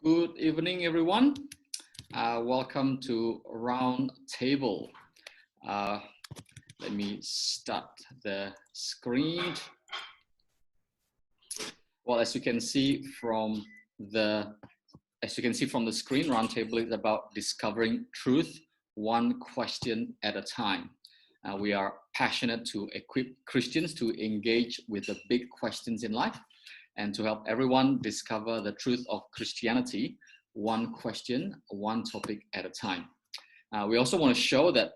Good evening, everyone. Welcome to RoundTable. Let me start the screen. Well, as you can see from the screen, RoundTable is about discovering truth one question at a time. We are passionate to equip Christians to engage with the big questions in life and to help everyone discover the truth of Christianity, one question, one topic at a time. We also want to show that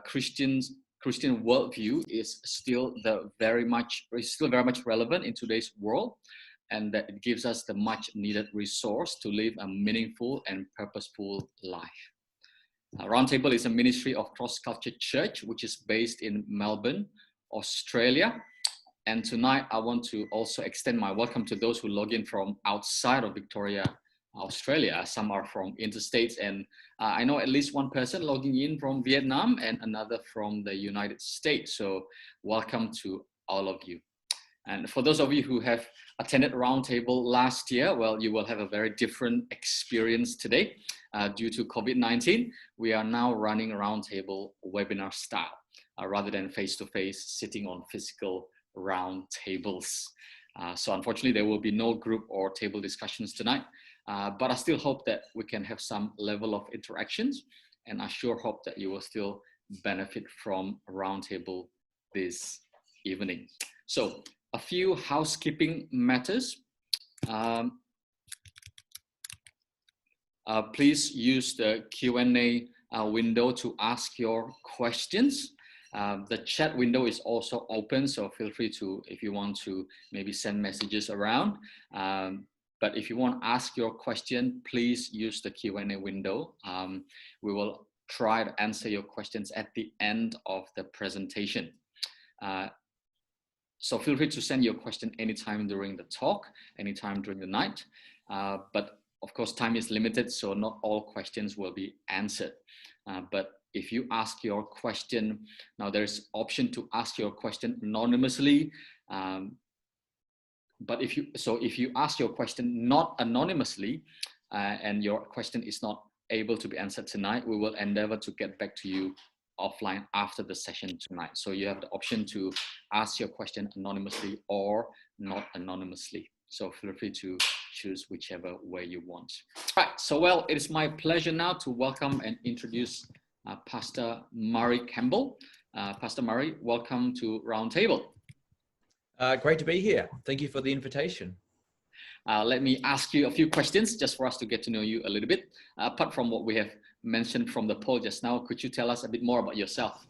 Christian worldview is still very much relevant in today's world, and that it gives us the much needed resource to live a meaningful and purposeful life. RoundTable is a ministry of CrossCulture Church, which is based in Melbourne, Australia. And tonight, I want to also extend my welcome to those who log in from outside of Victoria, Australia. Some are from interstates, and I know at least one person logging in from Vietnam and another from the United States. So welcome to all of you. And for those of you who have attended RoundTable last year, well, you will have a very different experience today. Due to COVID-19, we are now running RoundTable webinar style, rather than face-to-face sitting on physical round tables. So unfortunately, there will be no group or table discussions tonight, but I still hope that we can have some level of interactions, and I sure hope that you will still benefit from Roundtable this evening. So a few housekeeping matters. Please use the Q&A window to ask your questions. The chat window is also open, so feel free to, if you want to maybe send messages around. But if you want to ask your question, please use the Q&A window. We will try to answer your questions at the end of the presentation. So feel free to send your question anytime during the talk, anytime during the night. But of course, time is limited, so not all questions will be answered. But if you ask your question, now there's option to ask your question anonymously. But if you ask your question not anonymously and your question is not able to be answered tonight, we will endeavor to get back to you offline after the session tonight. So you have the option to ask your question anonymously or not anonymously. So feel free to choose whichever way you want. All right, so well, it is my pleasure now to welcome and introduce Pastor Murray Campbell. Pastor Murray, welcome to RoundTable. Great to be here. Thank you for the invitation. Let me ask you a few questions just for us to get to know you a little bit. Apart from what we have mentioned from the poll just now, could you tell us a bit more about yourself?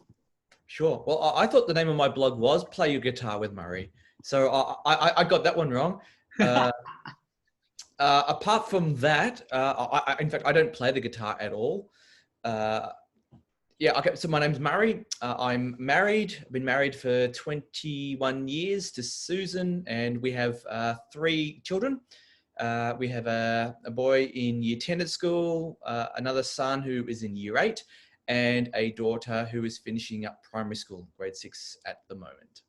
Sure. Well, I thought the name of my blog was Play Your Guitar with Murray. So I got that one wrong. Apart from that, in fact, I don't play the guitar at all. Yeah, okay, so my name's Murray. I'm married. I've been married for 21 years to Susan, and we have 3 children. We have a boy in year 10 at school, another son who is in year 8, and a daughter who is finishing up primary school, grade 6 at the moment.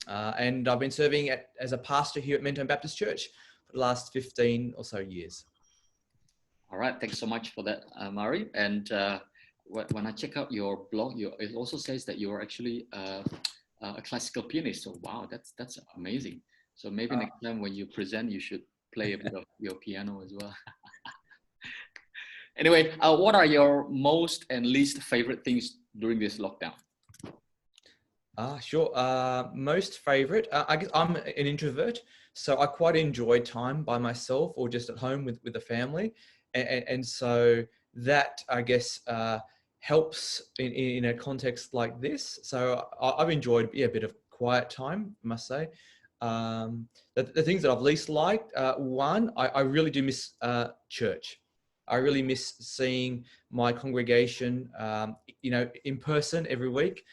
And I've been serving as a pastor here at Mentone Baptist Church for the last 15 or so years. All right, thanks so much for that, Murray. And when I check out your blog, it also says that you're actually a classical pianist. So wow, that's amazing. So maybe next time when you present, you should play a bit of your piano as well. Anyway, what are your most and least favorite things during this lockdown? Sure. Most favorite, I guess I'm an introvert, so I quite enjoy time by myself or just at home with the family. And so that, I guess, helps in a context like this. So I've enjoyed a bit of quiet time, I must say. The things that I've least liked, one, I really do miss church. I really miss seeing my congregation, in person every week,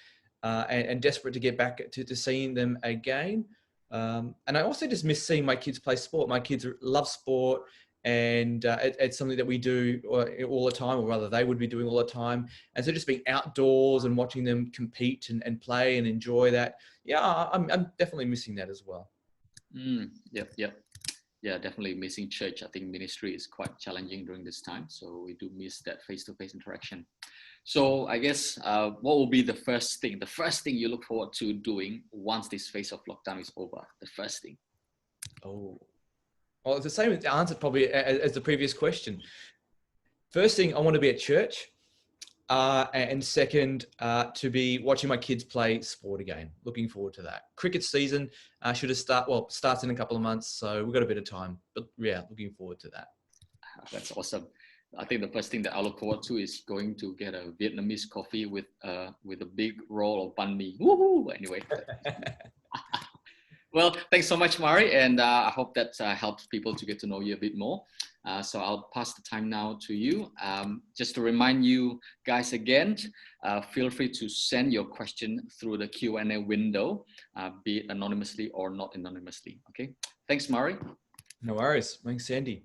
and desperate to get back to seeing them again. And I also just miss seeing my kids play sport. My kids love sport, and it's something that we do all the time, or rather they would be doing all the time. And so just being outdoors and watching them compete and play and enjoy that. Yeah, I'm definitely missing that as well. Yep. yeah, definitely missing church. I think ministry is quite challenging during this time. So we do miss that face-to-face interaction. So I guess what will be the first thing you look forward to doing once this phase of lockdown is over? The first thing. Oh, well, it's the same answer probably as the previous question. First thing, I want to be at church. And second, to be watching my kids play sport again. Looking forward to that. Cricket season starts in a couple of months, so we've got a bit of time. But yeah, looking forward to that. That's awesome. I think the first thing that I look forward to is going to get a Vietnamese coffee with a big roll of banh mi. Woohoo! Anyway. Well, thanks so much, Murray, and I hope that helps people to get to know you a bit more. So I'll pass the time now to you. Just to remind you guys again, feel free to send your question through the Q&A window, be it anonymously or not anonymously. Okay, thanks, Murray. No worries. Thanks, Sandy.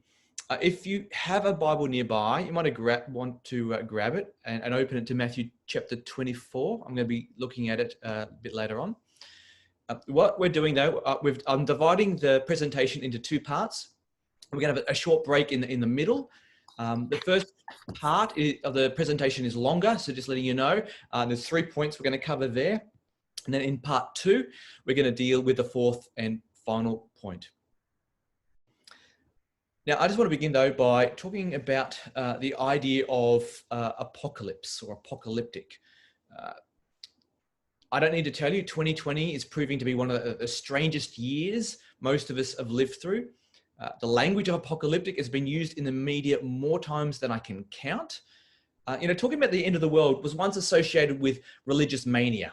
If you have a Bible nearby, you might want to grab it and open it to Matthew chapter 24. I'm going to be looking at it a bit later on. What we're doing though, I'm dividing the presentation into two parts. We're going to have a short break in the middle. The first part of the presentation is longer, so just letting you know. There's 3 points we're going to cover there. And then in part 2, we're going to deal with the fourth and final point. Now, I just want to begin though by talking about the idea of apocalypse or apocalyptic. I don't need to tell you, 2020 is proving to be one of the strangest years most of us have lived through. The language of apocalyptic has been used in the media more times than I can count. Talking about the end of the world was once associated with religious mania.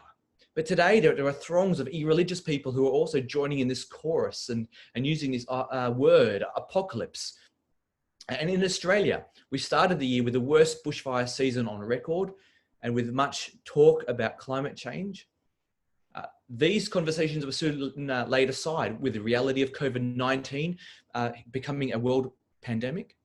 But today there are throngs of irreligious people who are also joining in this chorus and using this word, apocalypse. And in Australia, we started the year with the worst bushfire season on record, and with much talk about climate change. These conversations were soon laid aside with the reality of COVID-19 becoming a world pandemic.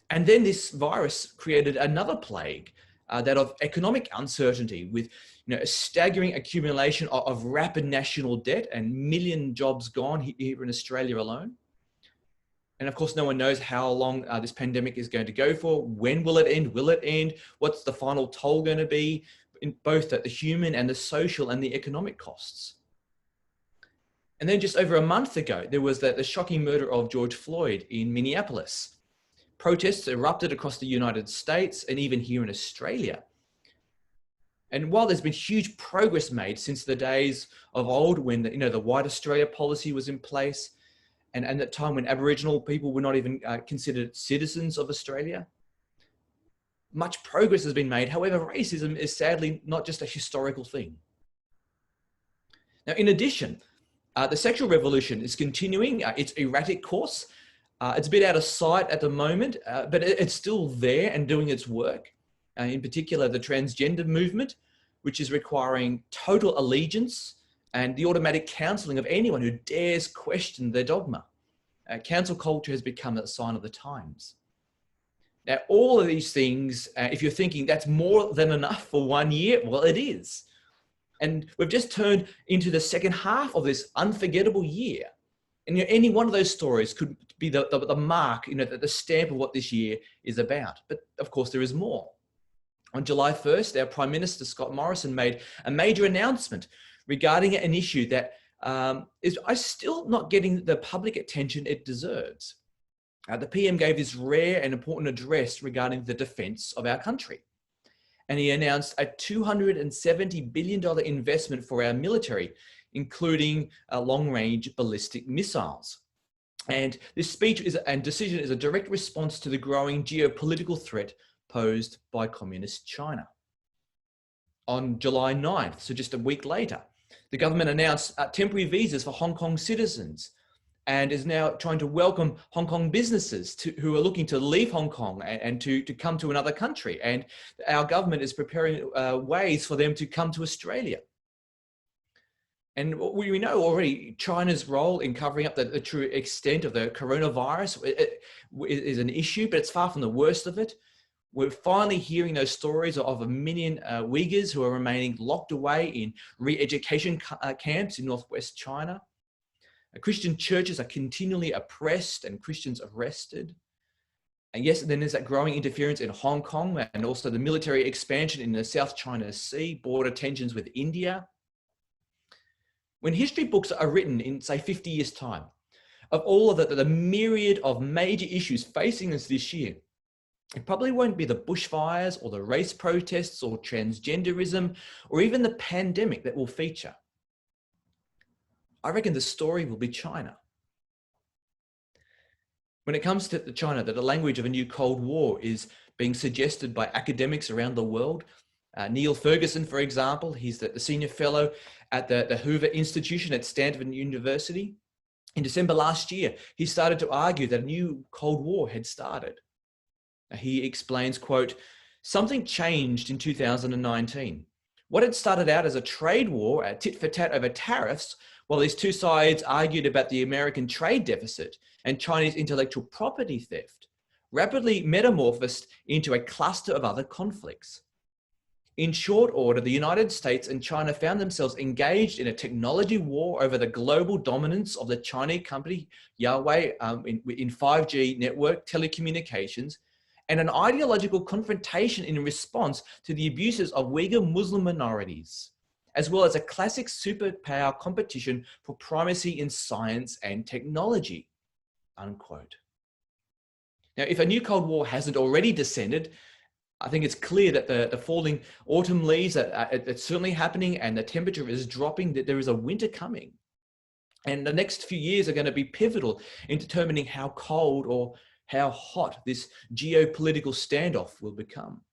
And then this virus created another plague, that of economic uncertainty, with a staggering accumulation of rapid national debt and million jobs gone here in Australia alone. And of course, no one knows how long this pandemic is going to go for. When will it end? Will it end? What's the final toll going to be in both the human and the social and the economic costs? And then just over a month ago, there was the shocking murder of George Floyd in Minneapolis. Protests erupted across the United States and even here in Australia. And while there's been huge progress made since the days of old when the White Australia policy was in place, and that time when Aboriginal people were not even considered citizens of Australia, much progress has been made. However, racism is sadly not just a historical thing. Now, in addition, the sexual revolution is continuing its erratic course. It's a bit out of sight at the moment, but it's still there and doing its work. In particular, the transgender movement, which is requiring total allegiance and the automatic counselling of anyone who dares question their dogma. Cancel culture has become a sign of the times. Now, all of these things, if you're thinking that's more than enough for 1 year, well, it is. And we've just turned into the second half of this unforgettable year. And any one of those stories could be the mark, the stamp of what this year is about. But of course, there is more. On July 1st, our Prime Minister, Scott Morrison, made a major announcement regarding an issue that is still not getting the public attention it deserves. The PM gave this rare and important address regarding the defence of our country. And he announced a $270 billion investment for our military, including long-range ballistic missiles. And this speech and decision is a direct response to the growing geopolitical threat posed by communist China. On July 9th, so just a week later, the government announced temporary visas for Hong Kong citizens and is now trying to welcome Hong Kong businesses who are looking to leave Hong Kong and to come to another country. And our government is preparing ways for them to come to Australia. And we know already China's role in covering up the true extent of the coronavirus is an issue, but it's far from the worst of it. We're finally hearing those stories of 1 million Uyghurs who are remaining locked away in re-education camps in northwest China. Christian churches are continually oppressed and Christians arrested. And yes, then there's that growing interference in Hong Kong and also the military expansion in the South China Sea, border tensions with India. When history books are written in, say, 50 years' time, of all of the myriad of major issues facing us this year, it probably won't be the bushfires or the race protests or transgenderism or even the pandemic that will feature. I reckon the story will be China. When it comes to China, that the language of a new Cold War is being suggested by academics around the world. Neil Ferguson, for example, he's the senior fellow at the Hoover Institution at Stanford University. In December last year, he started to argue that a new Cold War had started. He explains, quote, "Something changed in 2019. What had started out as a trade war, a tit for tat over tariffs, while these two sides argued about the American trade deficit and Chinese intellectual property theft, rapidly metamorphosed into a cluster of other conflicts. In short order, the United States and China found themselves engaged in a technology war over the global dominance of the Chinese company Huawei in 5G network telecommunications, and an ideological confrontation in response to the abuses of Uyghur Muslim minorities, as well as a classic superpower competition for primacy in science and technology," unquote. Now, if a new Cold War hasn't already descended, I think it's clear that the falling autumn leaves, it's certainly happening, and the temperature is dropping, that there is a winter coming. And the next few years are going to be pivotal in determining how cold or how hot this geopolitical standoff will become.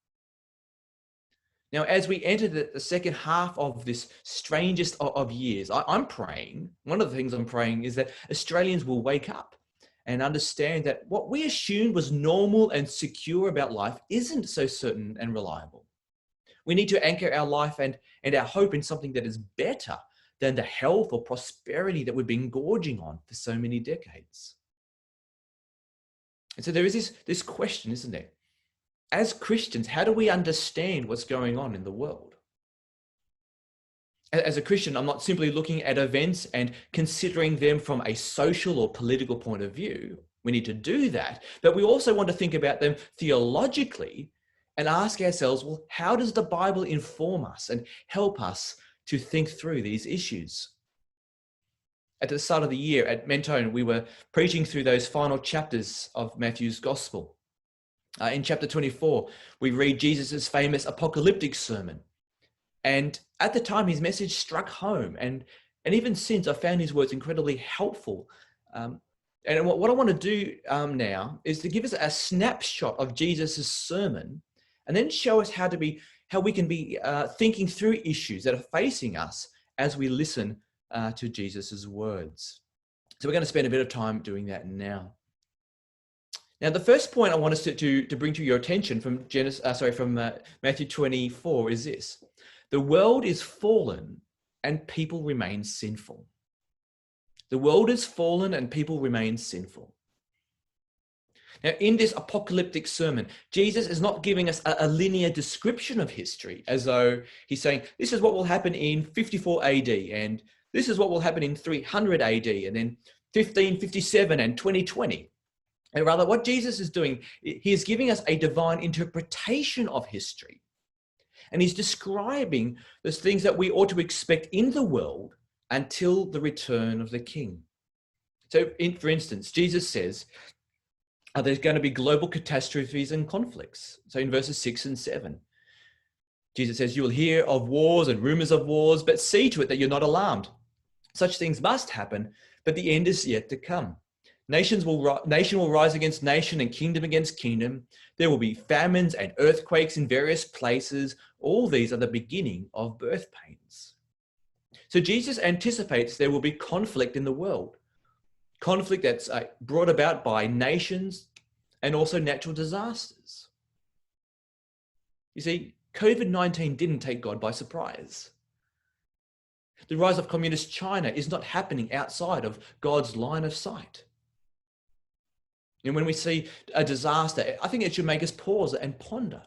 Now, as we enter the second half of this strangest of years, I'm praying, one of the things I'm praying is that Australians will wake up and understand that what we assumed was normal and secure about life isn't so certain and reliable. We need to anchor our life and our hope in something that is better than the health or prosperity that we've been gorging on for so many decades. And so there is this question, isn't there? As Christians, how do we understand what's going on in the world? As a Christian, I'm not simply looking at events and considering them from a social or political point of view. We need to do that, but we also want to think about them theologically and ask ourselves, well, how does the Bible inform us and help us to think through these issues? At the start of the year at Mentone, we were preaching through those final chapters of Matthew's Gospel. In chapter 24, we read Jesus' famous apocalyptic sermon. And at the time, his message struck home. And even since, I found his words incredibly helpful. And what I want to do now is to give us a snapshot of Jesus' sermon and then show us how we can be thinking through issues that are facing us as we listen to Jesus' words. So we're going to spend a bit of time doing that now. Now, the first point I want us to bring to your attention from Matthew 24 is this: the world is fallen and people remain sinful. The world is fallen and people remain sinful. Now, in this apocalyptic sermon, Jesus is not giving us a linear description of history, as though he's saying, this is what will happen in 54 AD, and this is what will happen in 300 AD, and then 1557 and 2020. And rather, what Jesus is doing, he is giving us a divine interpretation of history. And he's describing those things that we ought to expect in the world until the return of the King. So, for instance, Jesus says, there's going to be global catastrophes and conflicts. So in verses 6 and 7, Jesus says, you will hear of wars and rumors of wars, but see to it that you're not alarmed. Such things must happen, but the end is yet to come. Nation will rise against nation and kingdom against kingdom. There will be famines and earthquakes in various places. All these are the beginning of birth pains. So Jesus anticipates there will be conflict in the world. Conflict that's brought about by nations and also natural disasters. You see, COVID-19 didn't take God by surprise. The rise of communist China is not happening outside of God's line of sight. And when we see a disaster, I think it should make us pause and ponder.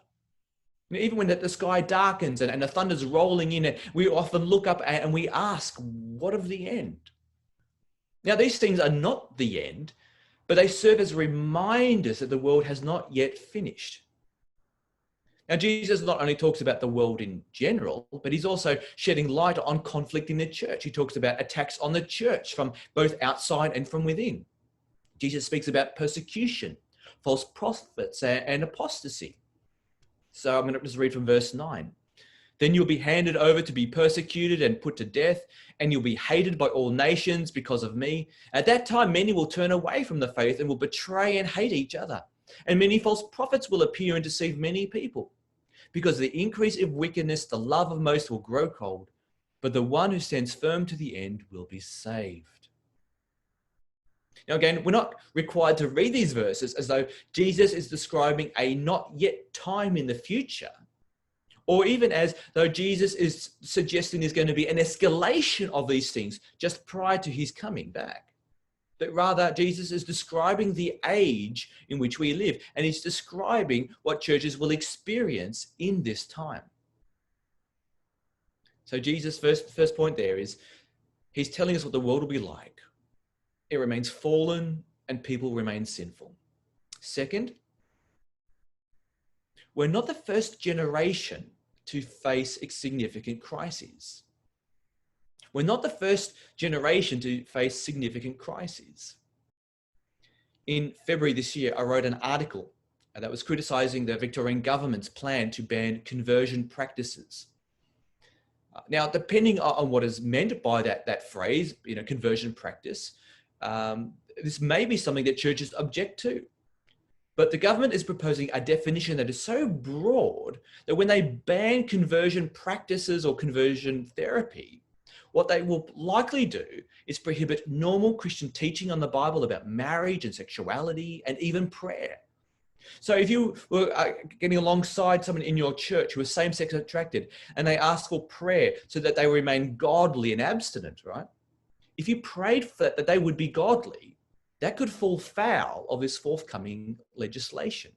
Even when the sky darkens and the thunder's rolling in, we often look up and we ask, what of the end? Now, these things are not the end, but they serve as reminders that the world has not yet finished. Now, Jesus not only talks about the world in general, but he's also shedding light on conflict in the church. He talks about attacks on the church from both outside and from within. Jesus speaks about persecution, false prophets, and apostasy. So I'm going to just read from verse 9. Then you'll be handed over to be persecuted and put to death, and you'll be hated by all nations because of me. At that time, many will turn away from the faith and will betray and hate each other. And many false prophets will appear and deceive many people. Because of the increase of wickedness, the love of most will grow cold, but the one who stands firm to the end will be saved. Now, again, we're not required to read these verses as though Jesus is describing a not yet time in the future, or even as though Jesus is suggesting there's going to be an escalation of these things just prior to his coming back. But rather, Jesus is describing the age in which we live, and he's describing what churches will experience in this time. So Jesus' first point there is, he's telling us what the world will be like. It remains fallen and people remain sinful. Second, we're not the first generation to face significant crises. We're not the first generation to face significant crises. In February this year, I wrote an article that was criticising the Victorian government's plan to ban conversion practices. Now, depending on what is meant by that phrase, conversion practice, this may be something that churches object to. But the government is proposing a definition that is so broad that when they ban conversion practices or conversion therapy, what they will likely do is prohibit normal Christian teaching on the Bible about marriage and sexuality and even prayer. So if you were getting alongside someone in your church who was same-sex attracted and they asked for prayer so that they remain godly and abstinent, right? If you prayed for that they would be godly, that could fall foul of this forthcoming legislation.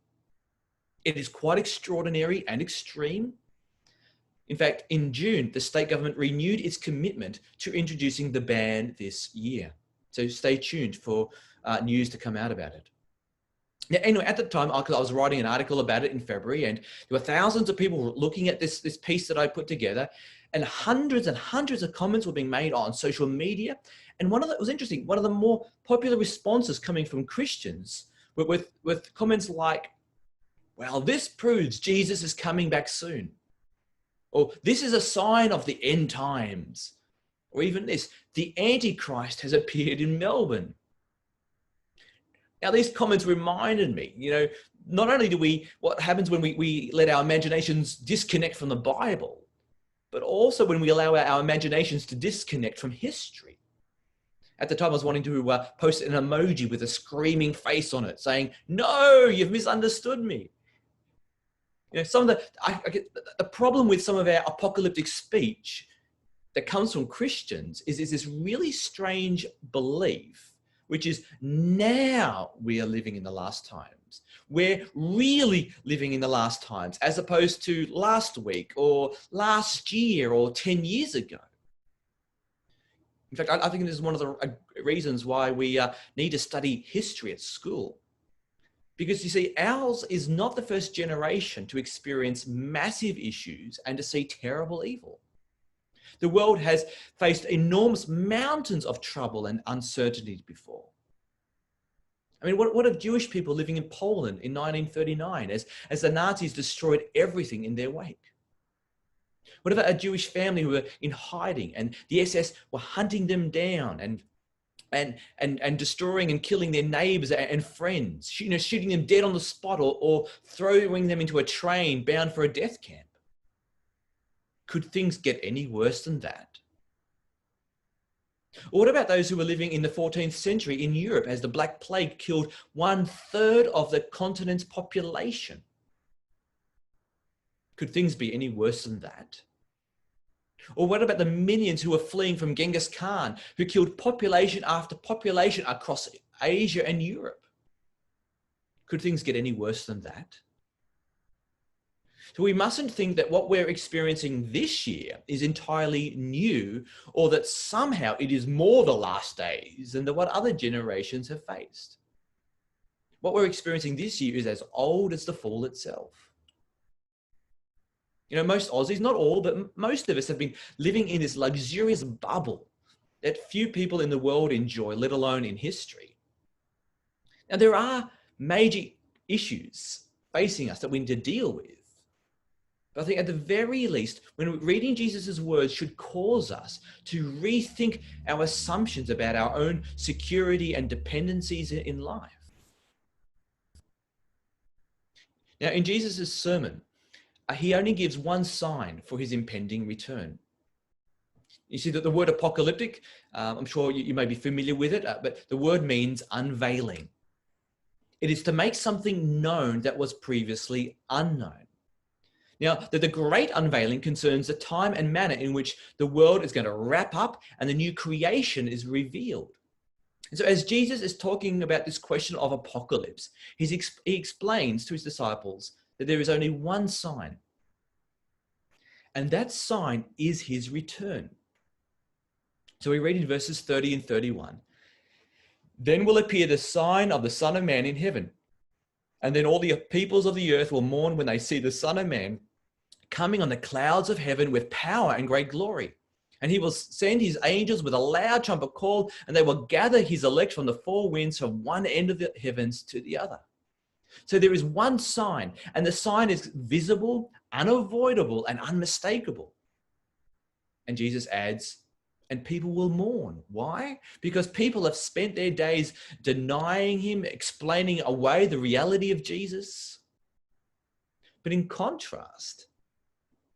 It is quite extraordinary and extreme. In fact, in June, the state government renewed its commitment to introducing the ban this year. So stay tuned for news to come out about it. Now, anyway, at the time, I was writing an article about it in February, and there were thousands of people looking at this piece that I put together, and hundreds of comments were being made on social media. And it was interesting, one of the more popular responses coming from Christians with comments like, well, this proves Jesus is coming back soon. Or this is a sign of the end times. Or even this, the Antichrist has appeared in Melbourne. Now, these comments reminded me, not only do what happens when we let our imaginations disconnect from the Bible, but also when we allow our imaginations to disconnect from history. At the time, I was wanting to post an emoji with a screaming face on it saying, no, you've misunderstood me. The problem with some of our apocalyptic speech that comes from Christians is this really strange belief, which is now we are living in the last times. We're really living in the last times, as opposed to last week or last year or 10 years ago. In fact, I think this is one of the reasons why we need to study history at school. Because you see, ours is not the first generation to experience massive issues and to see terrible evil. The world has faced enormous mountains of trouble and uncertainty before. I mean, what of Jewish people living in Poland in 1939 as the Nazis destroyed everything in their wake? What about a Jewish family who were in hiding and the SS were hunting them down and destroying and killing their neighbors and friends, shooting them dead on the spot or throwing them into a train bound for a death camp? Could things get any worse than that? Or what about those who were living in the 14th century in Europe as the Black Plague killed 1/3 of the continent's population? Could things be any worse than that? Or what about the millions who were fleeing from Genghis Khan, who killed population after population across Asia and Europe? Could things get any worse than that? So we mustn't think that what we're experiencing this year is entirely new, or that somehow it is more the last days than what other generations have faced. What we're experiencing this year is as old as the fall itself. You know, most Aussies, not all, but most of us have been living in this luxurious bubble that few people in the world enjoy, let alone in history. Now, there are major issues facing us that we need to deal with. But I think at the very least, when reading Jesus' words should cause us to rethink our assumptions about our own security and dependencies in life. Now, in Jesus' sermon, he only gives one sign for his impending return. You see that the word apocalyptic, I'm sure you may be familiar with it, but the word means unveiling. It is to make something known that was previously unknown. Now, the great unveiling concerns the time and manner in which the world is going to wrap up and the new creation is revealed. And so as Jesus is talking about this question of apocalypse, he explains to his disciples that there is only one sign. And that sign is his return. So we read in verses 30 and 31. Then will appear the sign of the Son of Man in heaven. And then all the peoples of the earth will mourn when they see the Son of Man coming on the clouds of heaven with power and great glory. And he will send his angels with a loud trumpet call, and they will gather his elect from the four winds from one end of the heavens to the other. So there is one sign, and the sign is visible, unavoidable, and unmistakable. And Jesus adds, and people will mourn. Why? Because people have spent their days denying him, explaining away the reality of Jesus. But in contrast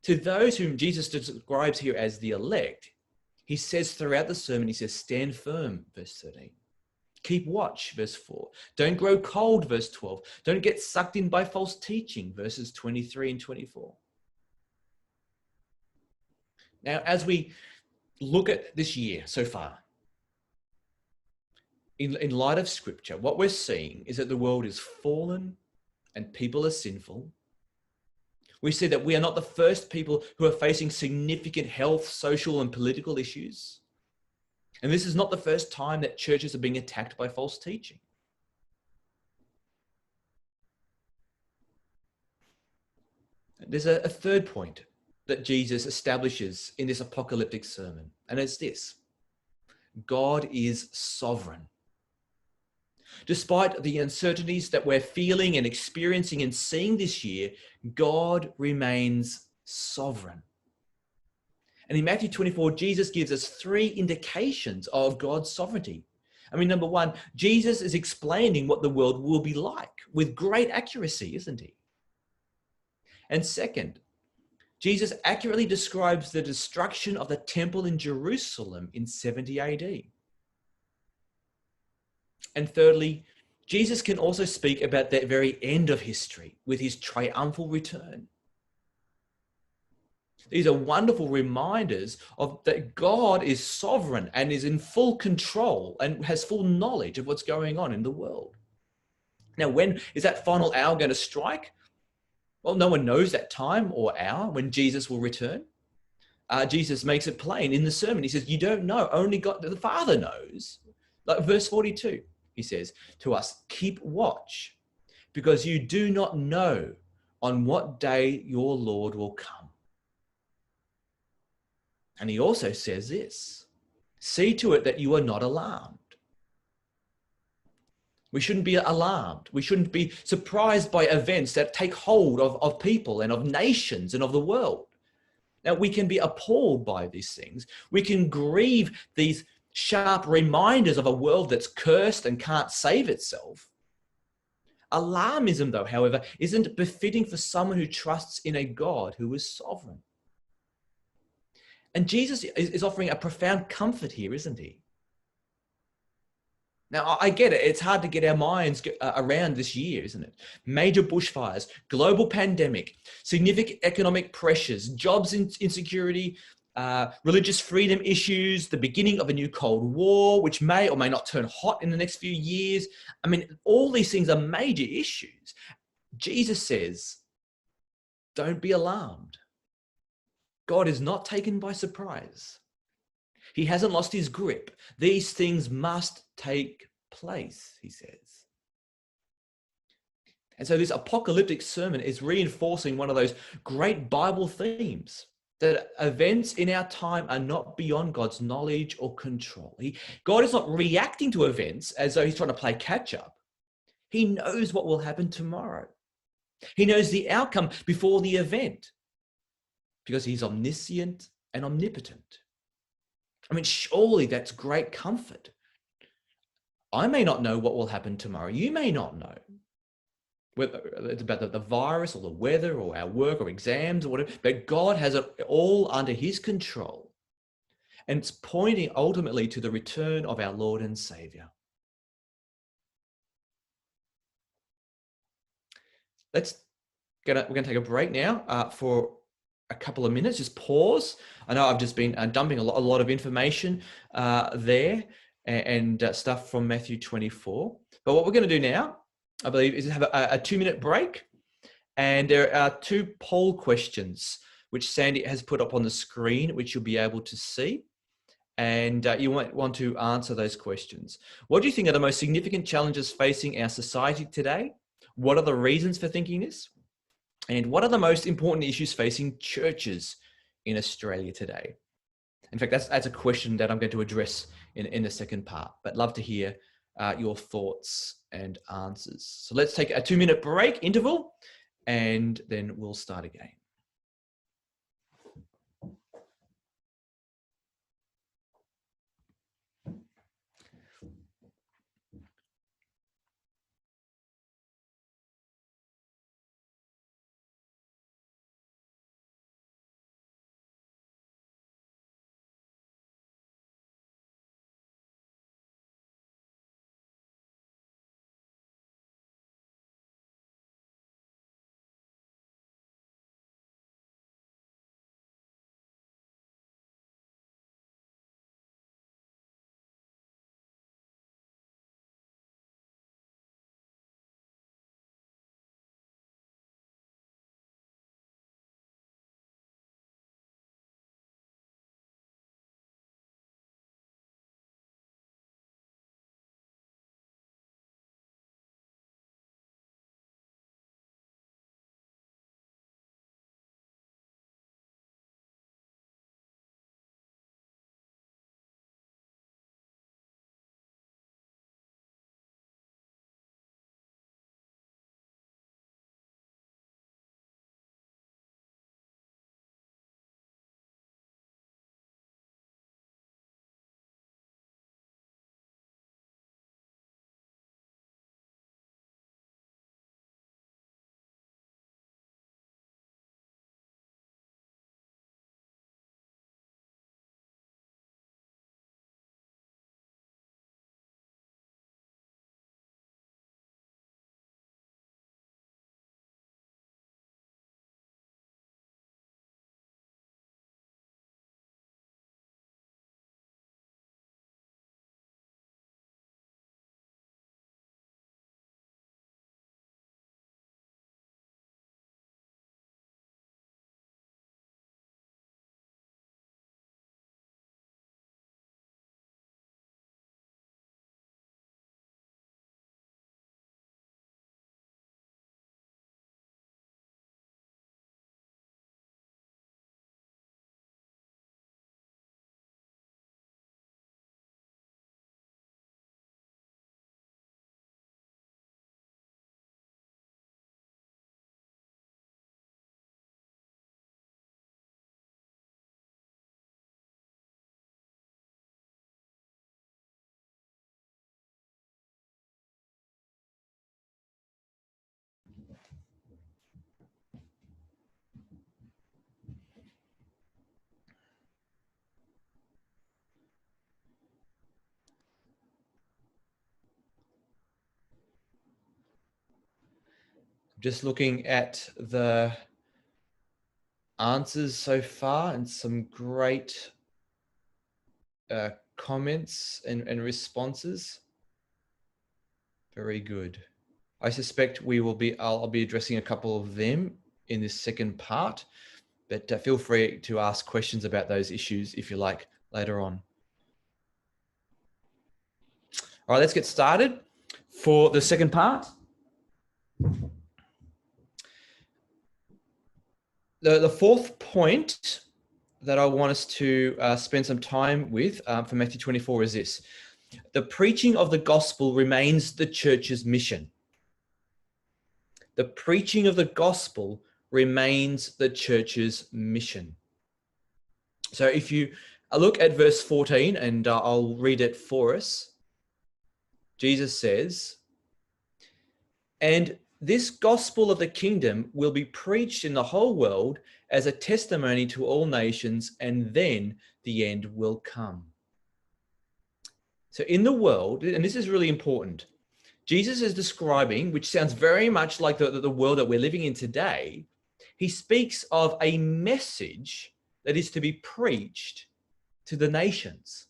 to those whom Jesus describes here as the elect, he says throughout the sermon, he says, stand firm, verse 13. Keep watch, verse 4. Don't grow cold, verse 12. Don't get sucked in by false teaching, verses 23 and 24. Now, as we look at this year so far, in light of Scripture, what we're seeing is that the world is fallen and people are sinful. We see that we are not the first people who are facing significant health, social, and political issues. And this is not the first time that churches are being attacked by false teaching. There's a third point that Jesus establishes in this apocalyptic sermon, and it's this: God is sovereign. Despite the uncertainties that we're feeling and experiencing and seeing this year, God remains sovereign. And in Matthew 24, Jesus gives us three indications of God's sovereignty. I mean, number one, Jesus is explaining what the world will be like with great accuracy, isn't he? And second, Jesus accurately describes the destruction of the temple in Jerusalem in 70 AD. And thirdly, Jesus can also speak about that very end of history with his triumphal return. These are wonderful reminders of that God is sovereign and is in full control and has full knowledge of what's going on in the world. Now, when is that final hour going to strike? Well, no one knows that time or hour when Jesus will return. Jesus makes it plain in the sermon. He says, you don't know, only God, the Father knows. Like verse 42, he says to us, keep watch, because you do not know on what day your Lord will come. And he also says this, see to it that you are not alarmed. We shouldn't be alarmed. We shouldn't be surprised by events that take hold of people and of nations and of the world. Now, we can be appalled by these things. We can grieve these sharp reminders of a world that's cursed and can't save itself. Alarmism, though, however, isn't befitting for someone who trusts in a God who is sovereign. And Jesus is offering a profound comfort here, isn't he? Now, I get it. It's hard to get our minds around this year, isn't it? Major bushfires, global pandemic, significant economic pressures, jobs insecurity, religious freedom issues, the beginning of a new Cold War, which may or may not turn hot in the next few years. I mean, all these things are major issues. Jesus says, don't be alarmed. God is not taken by surprise. He hasn't lost his grip. These things must take place, he says. And so this apocalyptic sermon is reinforcing one of those great Bible themes, that events in our time are not beyond God's knowledge or control. God is not reacting to events as though he's trying to play catch up. He knows what will happen tomorrow. He knows the outcome before the event because he's omniscient and omnipotent. I mean, surely that's great comfort. I may not know what will happen tomorrow. You may not know. Whether it's about the virus or the weather or our work or exams or whatever, but God has it all under his control. And it's pointing ultimately to the return of our Lord and Savior. We're going to take a break now for a couple of minutes. Just pause. I know I've just been dumping a lot of information there and stuff from Matthew 24. But what we're going to do now, I believe, is have a 2-minute break. And there are 2 poll questions, which Sandy has put up on the screen, which you'll be able to see. And you might want to answer those questions. What do you think are the most significant challenges facing our society today? What are the reasons for thinking this? And what are the most important issues facing churches in Australia today? In fact, that's a question that I'm going to address in the second part, but love to hear your thoughts and answers. So let's take a 2-minute break interval and then we'll start again. Just looking at the answers so far and some great comments and responses. Very good. I suspect I'll be addressing a couple of them in this second part, but feel free to ask questions about those issues if you like later on. All right, let's get started for the second part. The fourth point that I want us to spend some time with for Matthew 24 is this. The preaching of the gospel remains the church's mission. The preaching of the gospel remains the church's mission. So if you look at verse 14, and I'll read it for us. Jesus says, "And this gospel of the kingdom will be preached in the whole world as a testimony to all nations, and then the end will come." So in the world, and this is really important, Jesus is describing, which sounds very much like the world that we're living in today. He speaks of a message that is to be preached to the nations.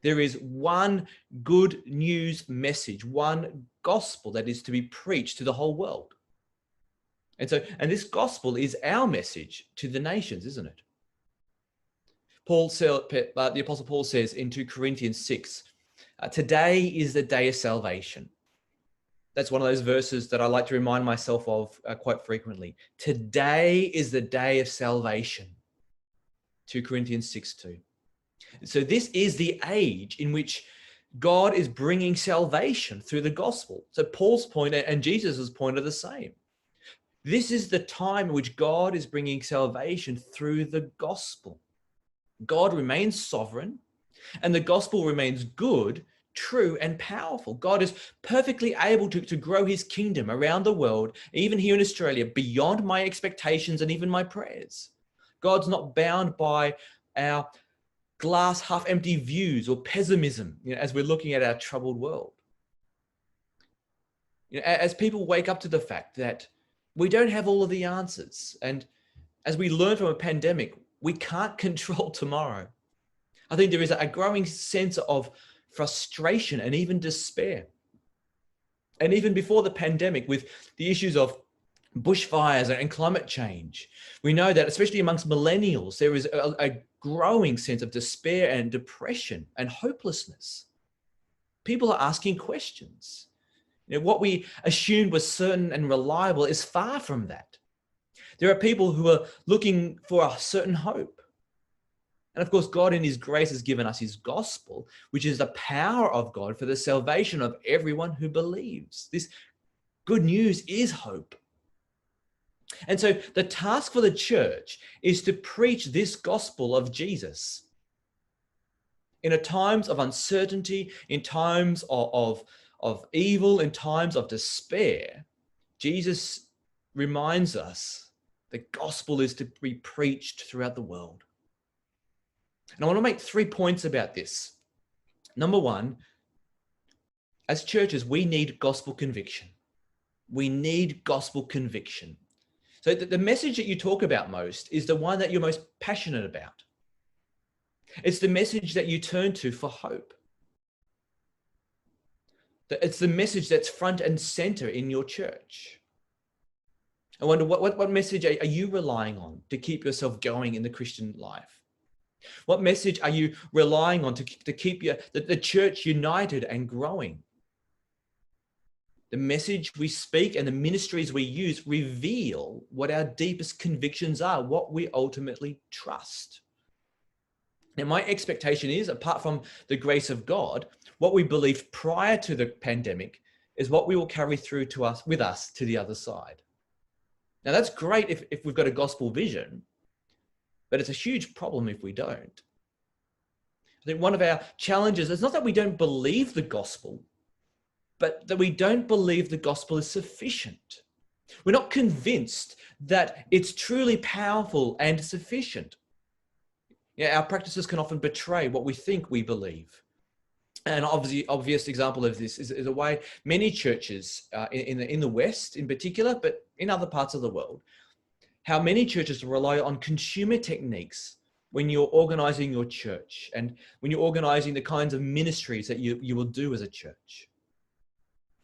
There is one good news message, one gospel that is to be preached to the whole world. And this gospel is our message to the nations, isn't it? The Apostle Paul says in 2 Corinthians 6, today is the day of salvation. That's one of those verses that I like to remind myself of quite frequently. Today is the day of salvation. 2 Corinthians 6:2. So this is the age in which God is bringing salvation through the gospel. So Paul's point and Jesus' point are the same. This is the time in which God is bringing salvation through the gospel. God remains sovereign, and the gospel remains good, true, and powerful. God is perfectly able to grow his kingdom around the world, even here in Australia, beyond my expectations and even my prayers. God's not bound by our glass half empty views or pessimism, as we're looking at our troubled world. As people wake up to the fact that we don't have all of the answers, and as we learn from a pandemic, we can't control tomorrow. I think there is a growing sense of frustration and even despair. And even before the pandemic, with the issues of bushfires and climate change, we know that especially amongst millennials, there is a growing sense of despair and depression and hopelessness. People are asking questions. What we assumed was certain and reliable is far from that. There are people who are looking for a certain hope. And of course, God in his grace has given us his gospel, which is the power of God for the salvation of everyone who believes. This good news is hope. And so the task for the church is to preach this gospel of Jesus. In times of uncertainty, in times of evil, in times of despair, Jesus reminds us the gospel is to be preached throughout the world. And I want to make 3 points about this. Number one, as churches, we need gospel conviction. We need gospel conviction. So the message that you talk about most is the one that you're most passionate about. It's the message that you turn to for hope. It's the message that's front and center in your church. I wonder what message are you relying on to keep yourself going in the Christian life? What message are you relying on to keep the church united and growing? The message we speak and the ministries we use reveal what our deepest convictions are, what we ultimately trust. Now, my expectation is, apart from the grace of God, what we believed prior to the pandemic is what we will carry through with us to the other side. Now, that's great if we've got a gospel vision, but it's a huge problem if we don't. I think one of our challenges is not that we don't believe the gospel, but that we don't believe the gospel is sufficient. We're not convinced that it's truly powerful and sufficient. Our practices can often betray what we think we believe. An obvious example of this is the way many churches in the West in particular, but in other parts of the world, how many churches rely on consumer techniques when you're organizing your church and when you're organizing the kinds of ministries that you will do as a church.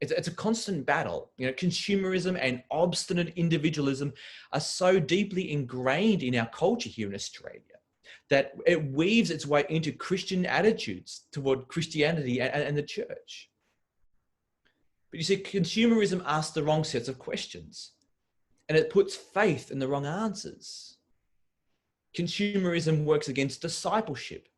It's a constant battle. You know, consumerism and obstinate individualism are so deeply ingrained in our culture here in Australia that it weaves its way into Christian attitudes toward Christianity and the church. But you see, consumerism asks the wrong sets of questions, and it puts faith in the wrong answers. Consumerism works against discipleship.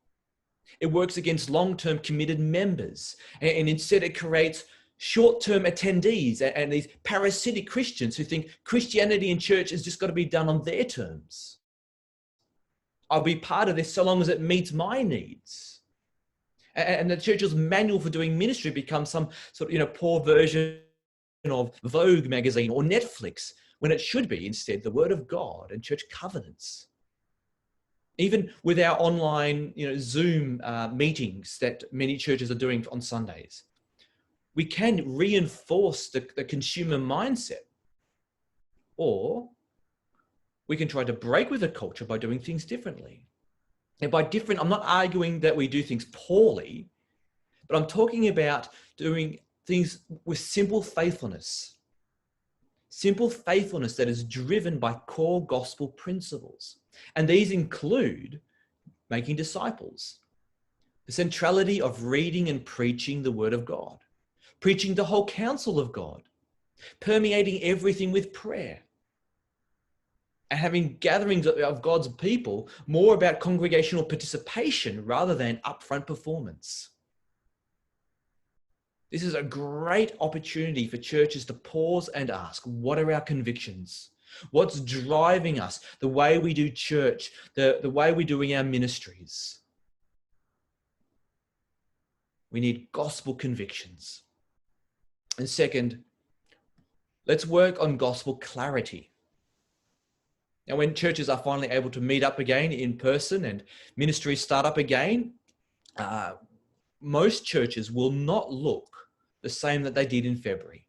It works against long-term committed members, and instead it creates short-term attendees and these parasitic Christians who think Christianity and church has just got to be done on their terms. I'll be part of this so long as it meets my needs. And the church's manual for doing ministry becomes some sort of, poor version of Vogue magazine or Netflix, when it should be instead the Word of God and church covenants. Even with our online, Zoom meetings that many churches are doing on Sundays, we can reinforce the consumer mindset, or we can try to break with the culture by doing things differently. And by different, I'm not arguing that we do things poorly, but I'm talking about doing things with simple faithfulness. Simple faithfulness that is driven by core gospel principles. And these include making disciples, the centrality of reading and preaching the Word of God, preaching the whole counsel of God, permeating everything with prayer, and having gatherings of God's people more about congregational participation rather than upfront performance. This is a great opportunity for churches to pause and ask, what are our convictions? What's driving us? The way we do church, the way we're doing our ministries. We need gospel convictions. And second, let's work on gospel clarity. Now, when churches are finally able to meet up again in person and ministries start up again, most churches will not look the same that they did in February.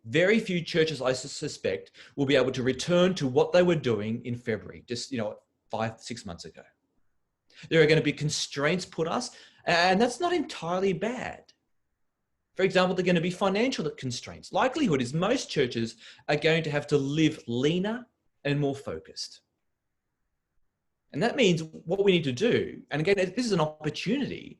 Very few churches, I suspect, will be able to return to what they were doing in February, just 5-6 months ago. There are going to be constraints put us, and that's not entirely bad. For example, there are going to be financial constraints. Likelihood is most churches are going to have to live leaner and more focused. And that means what we need to do, and again, this is an opportunity,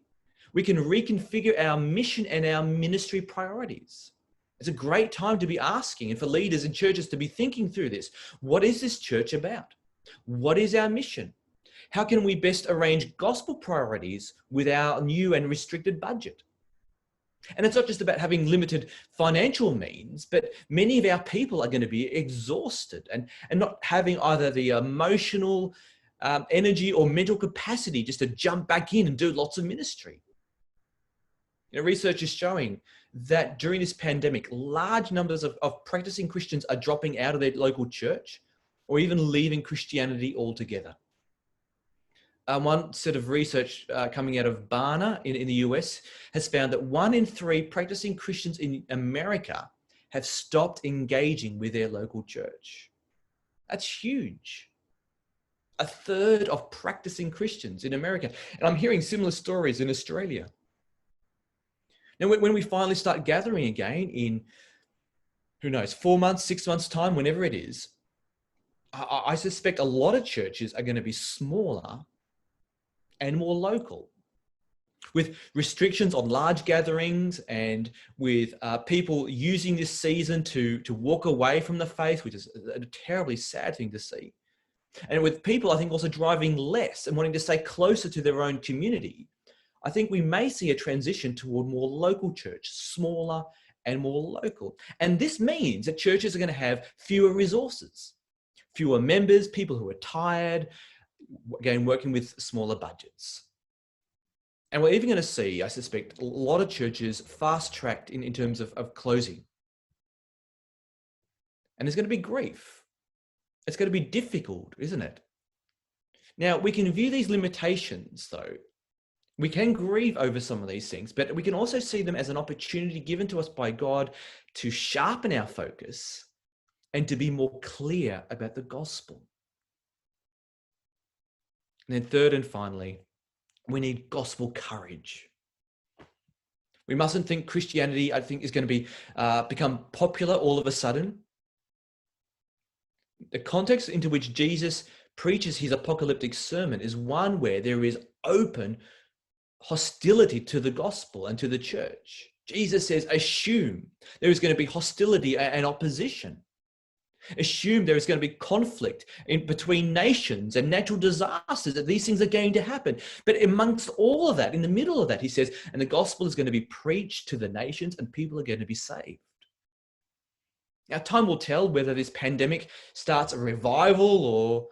we can reconfigure our mission and our ministry priorities. It's a great time to be asking, and for leaders in churches to be thinking through this. What is this church about? What is our mission? How can we best arrange gospel priorities with our new and restricted budget? And it's not just about having limited financial means, but many of our people are going to be exhausted and not having either the emotional energy or mental capacity just to jump back in and do lots of ministry. Research is showing that during this pandemic, large numbers of practicing Christians are dropping out of their local church or even leaving Christianity altogether. One set of research coming out of Barna in the US has found that 1 in 3 practicing Christians in America have stopped engaging with their local church. That's huge. 1/3 of practicing Christians in America. And I'm hearing similar stories in Australia. Now, when we finally start gathering again in, 4 months, 6 months' time, whenever it is, I suspect a lot of churches are going to be smaller and more local, with restrictions on large gatherings and with people using this season to walk away from the faith, which is a terribly sad thing to see. And with people, I think, also driving less and wanting to stay closer to their own community, I think we may see a transition toward more local church, smaller and more local. And this means that churches are going to have fewer resources, fewer members, people who are tired, again, working with smaller budgets. And we're even going to see, I suspect, a lot of churches fast-tracked in terms of closing. And there's going to be grief. It's going to be difficult, isn't it? Now, we can view these limitations, though. We can grieve over some of these things, but we can also see them as an opportunity given to us by God to sharpen our focus and to be more clear about the gospel. And then third and finally, we need gospel courage. We mustn't think Christianity, I think, is going to be become popular all of a sudden. The context into which Jesus preaches his apocalyptic sermon is one where there is open hostility to the gospel and to the church. Jesus says, assume there is going to be hostility and opposition. Assume there is going to be conflict between nations and natural disasters, that these things are going to happen. But amongst all of that, in the middle of that, he says, and the gospel is going to be preached to the nations and people are going to be saved. Now, time will tell whether this pandemic starts a revival or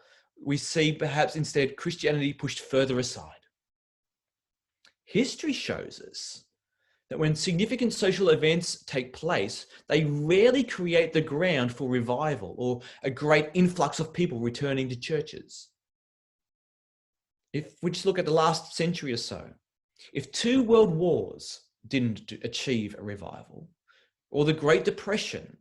we see perhaps instead Christianity pushed further aside. History shows us that when significant social events take place, they rarely create the ground for revival or a great influx of people returning to churches. If we just look at the last century or so, if 2 world wars didn't achieve a revival, or the Great Depression,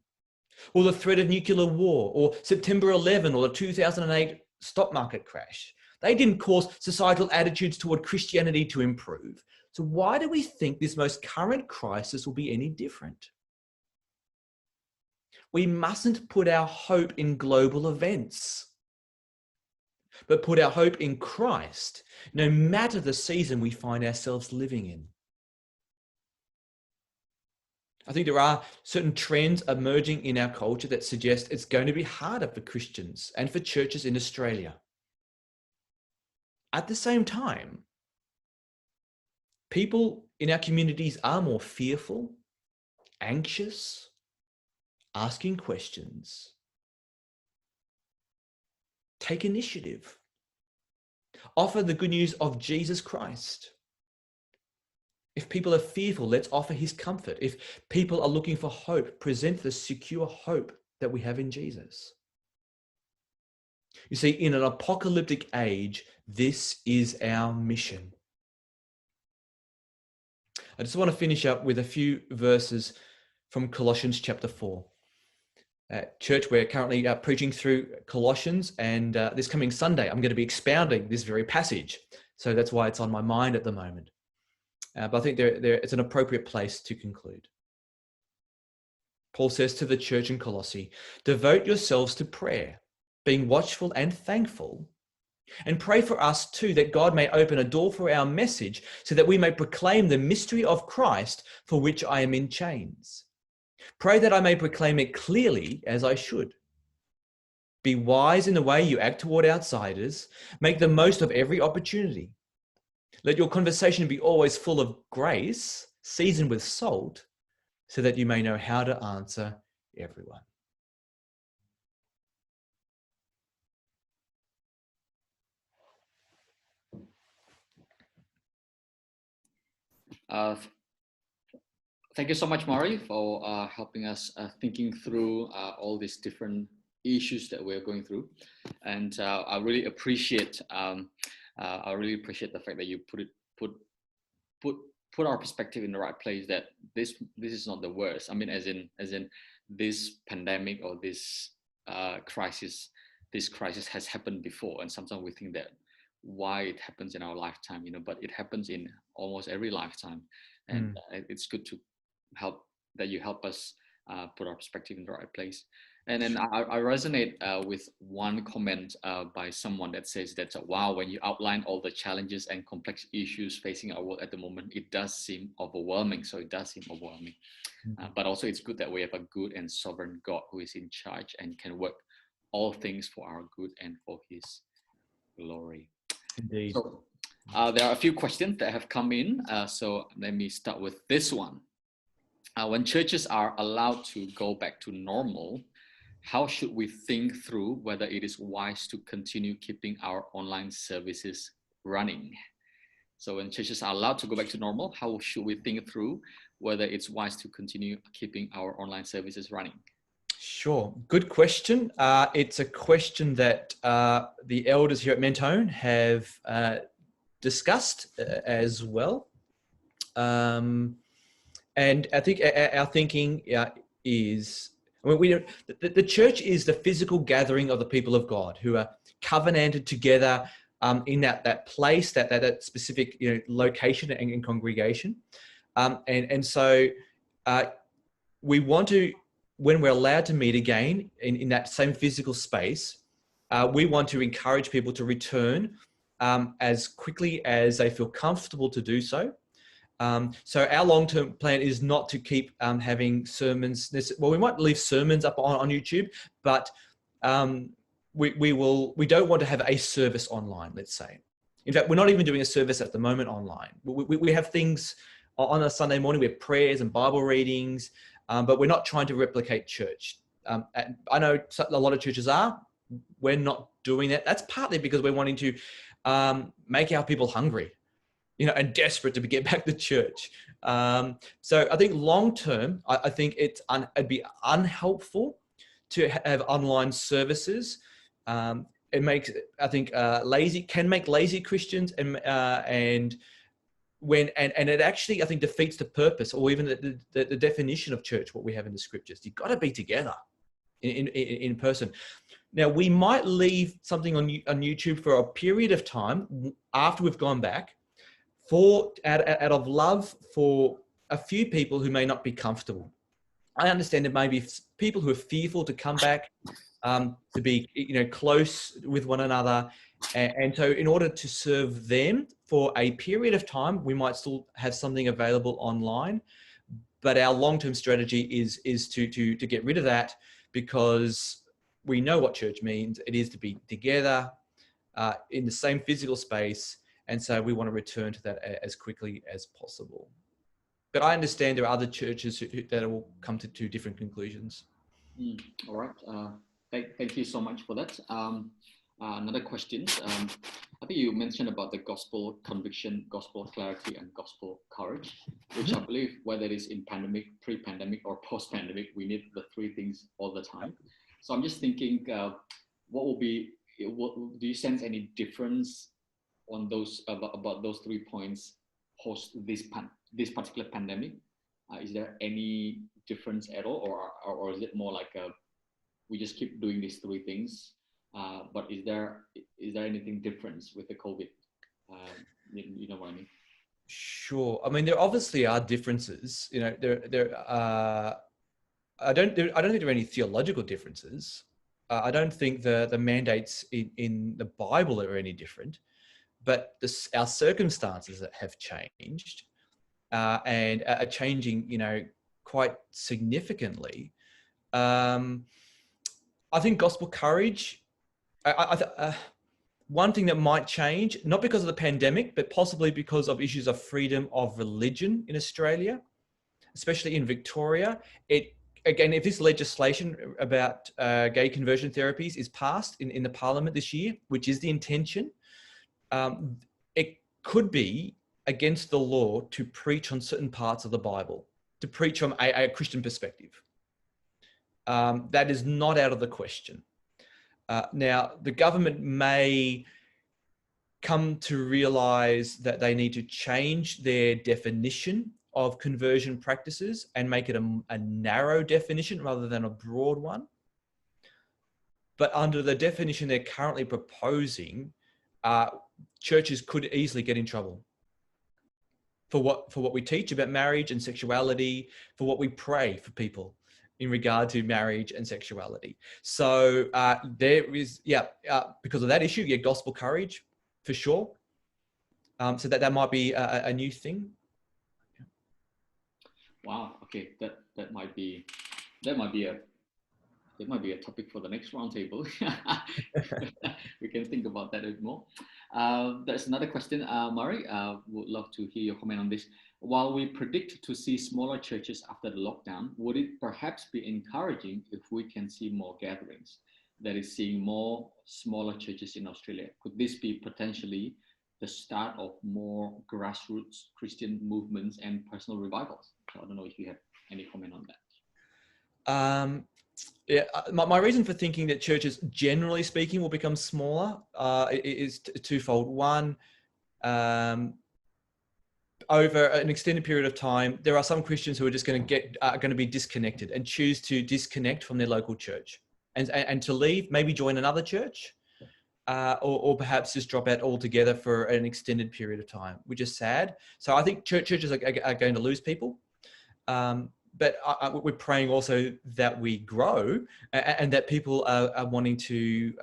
or the threat of nuclear war, or September 11, or the 2008 stock market crash, they didn't cause societal attitudes toward Christianity to improve. So why do we think this most current crisis will be any different? We mustn't put our hope in global events, but put our hope in Christ, no matter the season we find ourselves living in. I think there are certain trends emerging in our culture that suggest it's going to be harder for Christians and for churches in Australia. At the same time, people in our communities are more fearful, anxious, asking questions. Take initiative. Offer the good news of Jesus Christ. If people are fearful, let's offer his comfort. If people are looking for hope, present the secure hope that we have in Jesus. You see, in an apocalyptic age, this is our mission. I just want to finish up with a few verses from Colossians chapter 4. At church, we're currently preaching through Colossians, and this coming Sunday, I'm going to be expounding this very passage. So that's why it's on my mind at the moment. But I think it's an appropriate place to conclude. Paul says to the church in Colossae, devote yourselves to prayer, being watchful and thankful, and pray for us too, that God may open a door for our message so that we may proclaim the mystery of Christ, for which I am in chains. Pray that I may proclaim it clearly as I should. Be wise in the way you act toward outsiders. Make the most of every opportunity. Let your conversation be always full of grace, seasoned with salt, so that you may know how to answer everyone. Thank you so much, Murray, for helping us thinking through all these different issues that we're going through, and I really appreciate the fact that you put our perspective in the right place. That this is not the worst. I mean, as in this pandemic or this crisis has happened before, and sometimes we think that why it happens in our lifetime, but it happens in almost every lifetime, and it's good to help us put our perspective in the right place. And then I resonate with one comment by someone that says that, wow, when you outline all the challenges and complex issues facing our world at the moment, it does seem overwhelming. So it does seem overwhelming. But also it's good that we have a good and sovereign God who is in charge and can work all things for our good and for his glory. Indeed. So there are a few questions that have come in. So let me start with this one. When churches are allowed to go back to normal, how should we think through whether it is wise to continue keeping our online services running? So when churches are allowed to go back to normal, how should we think through whether it's wise to continue keeping our online services running? Sure. Good question. It's a question that the elders here at Mentone have discussed as well. And I think our thinking is, the church is the physical gathering of the people of God who are covenanted together in that place, that specific location and congregation. And so we want to, when we're allowed to meet again in that same physical space, we want to encourage people to return as quickly as they feel comfortable to do so. So our long-term plan is not to keep having sermons. Well, we might leave sermons up on YouTube, but we don't want to have a service online, let's say. In fact, we're not even doing a service at the moment online. We have things on a Sunday morning. We have prayers and Bible readings, but we're not trying to replicate church. I know a lot of churches are. We're not doing that. That's partly because we're wanting to make our people hungry, and desperate to get back to church. So I think long term, I think it'd be unhelpful to have online services. It makes, I think, can make lazy Christians, and it actually, I think, defeats the purpose or even the definition of church, what we have in the scriptures. You've got to be together in person. Now, we might leave something on YouTube for a period of time after we've gone back, out of love for a few people who may not be comfortable. I understand there may be people who are fearful to come back, to be close with one another, and so in order to serve them for a period of time, we might still have something available online. But our long-term strategy is to get rid of that, because we know what church means. It is to be together in the same physical space. And so we want to return to that as quickly as possible. But I understand there are other churches that will come to two different conclusions. All right. Thank you so much for that. Another question. I think you mentioned about the gospel conviction, gospel clarity, and gospel courage, which I believe, whether it is in pandemic, pre-pandemic, or post-pandemic, we need the three things all the time. So I'm just thinking, do you sense any difference on those about those 3 points post this particular pandemic? Is there any difference at all, or is it more like we just keep doing these three things? But is there anything different with the COVID? You know what I mean? Sure. I mean, there obviously are differences. I don't think there are any theological differences. I don't think the mandates in the Bible are any different. But our circumstances have changed and are changing, quite significantly. I think gospel courage, one thing that might change, not because of the pandemic, but possibly because of issues of freedom of religion in Australia, especially in Victoria. Again, if this legislation about gay conversion therapies is passed in the Parliament this year, which is the intention, it could be against the law to preach on certain parts of the Bible, to preach from a Christian perspective. That is not out of the question. Now, the government may come to realize that they need to change their definition of conversion practices and make it a narrow definition rather than a broad one. But under the definition they're currently proposing, churches could easily get in trouble for what we teach about marriage and sexuality, for what we pray for people in regard to marriage and sexuality. So there is, because of that issue, gospel courage for sure. So that might be a new thing. Wow. Okay, that might be a topic for the next roundtable. We can think about that a bit more. There's another question, Murray. Would love to hear your comment on this. While we predict to see smaller churches after the lockdown, would it perhaps be encouraging if we can see more gatherings? That is, seeing more smaller churches in Australia. Could this be potentially the start of more grassroots Christian movements and personal revivals? So I don't know if you have any comment on that. My reason for thinking that churches, generally speaking, will become smaller is twofold. One, over an extended period of time, there are some Christians who are just going to be disconnected and choose to disconnect from their local church and to leave, maybe join another church. or perhaps just drop out altogether for an extended period of time, which is sad. So I think churches are going to lose people. But we're praying also that we grow and that people are wanting to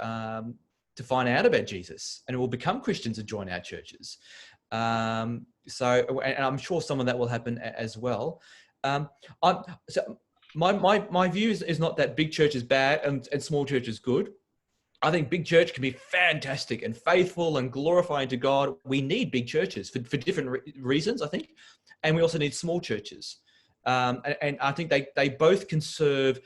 find out about Jesus and will become Christians and join our churches. And I'm sure some of that will happen as well. So my view is not that big church is bad and small church is good. I think big church can be fantastic and faithful and glorifying to God. We need big churches for different reasons, I think. And we also need small churches. And I think they both can serve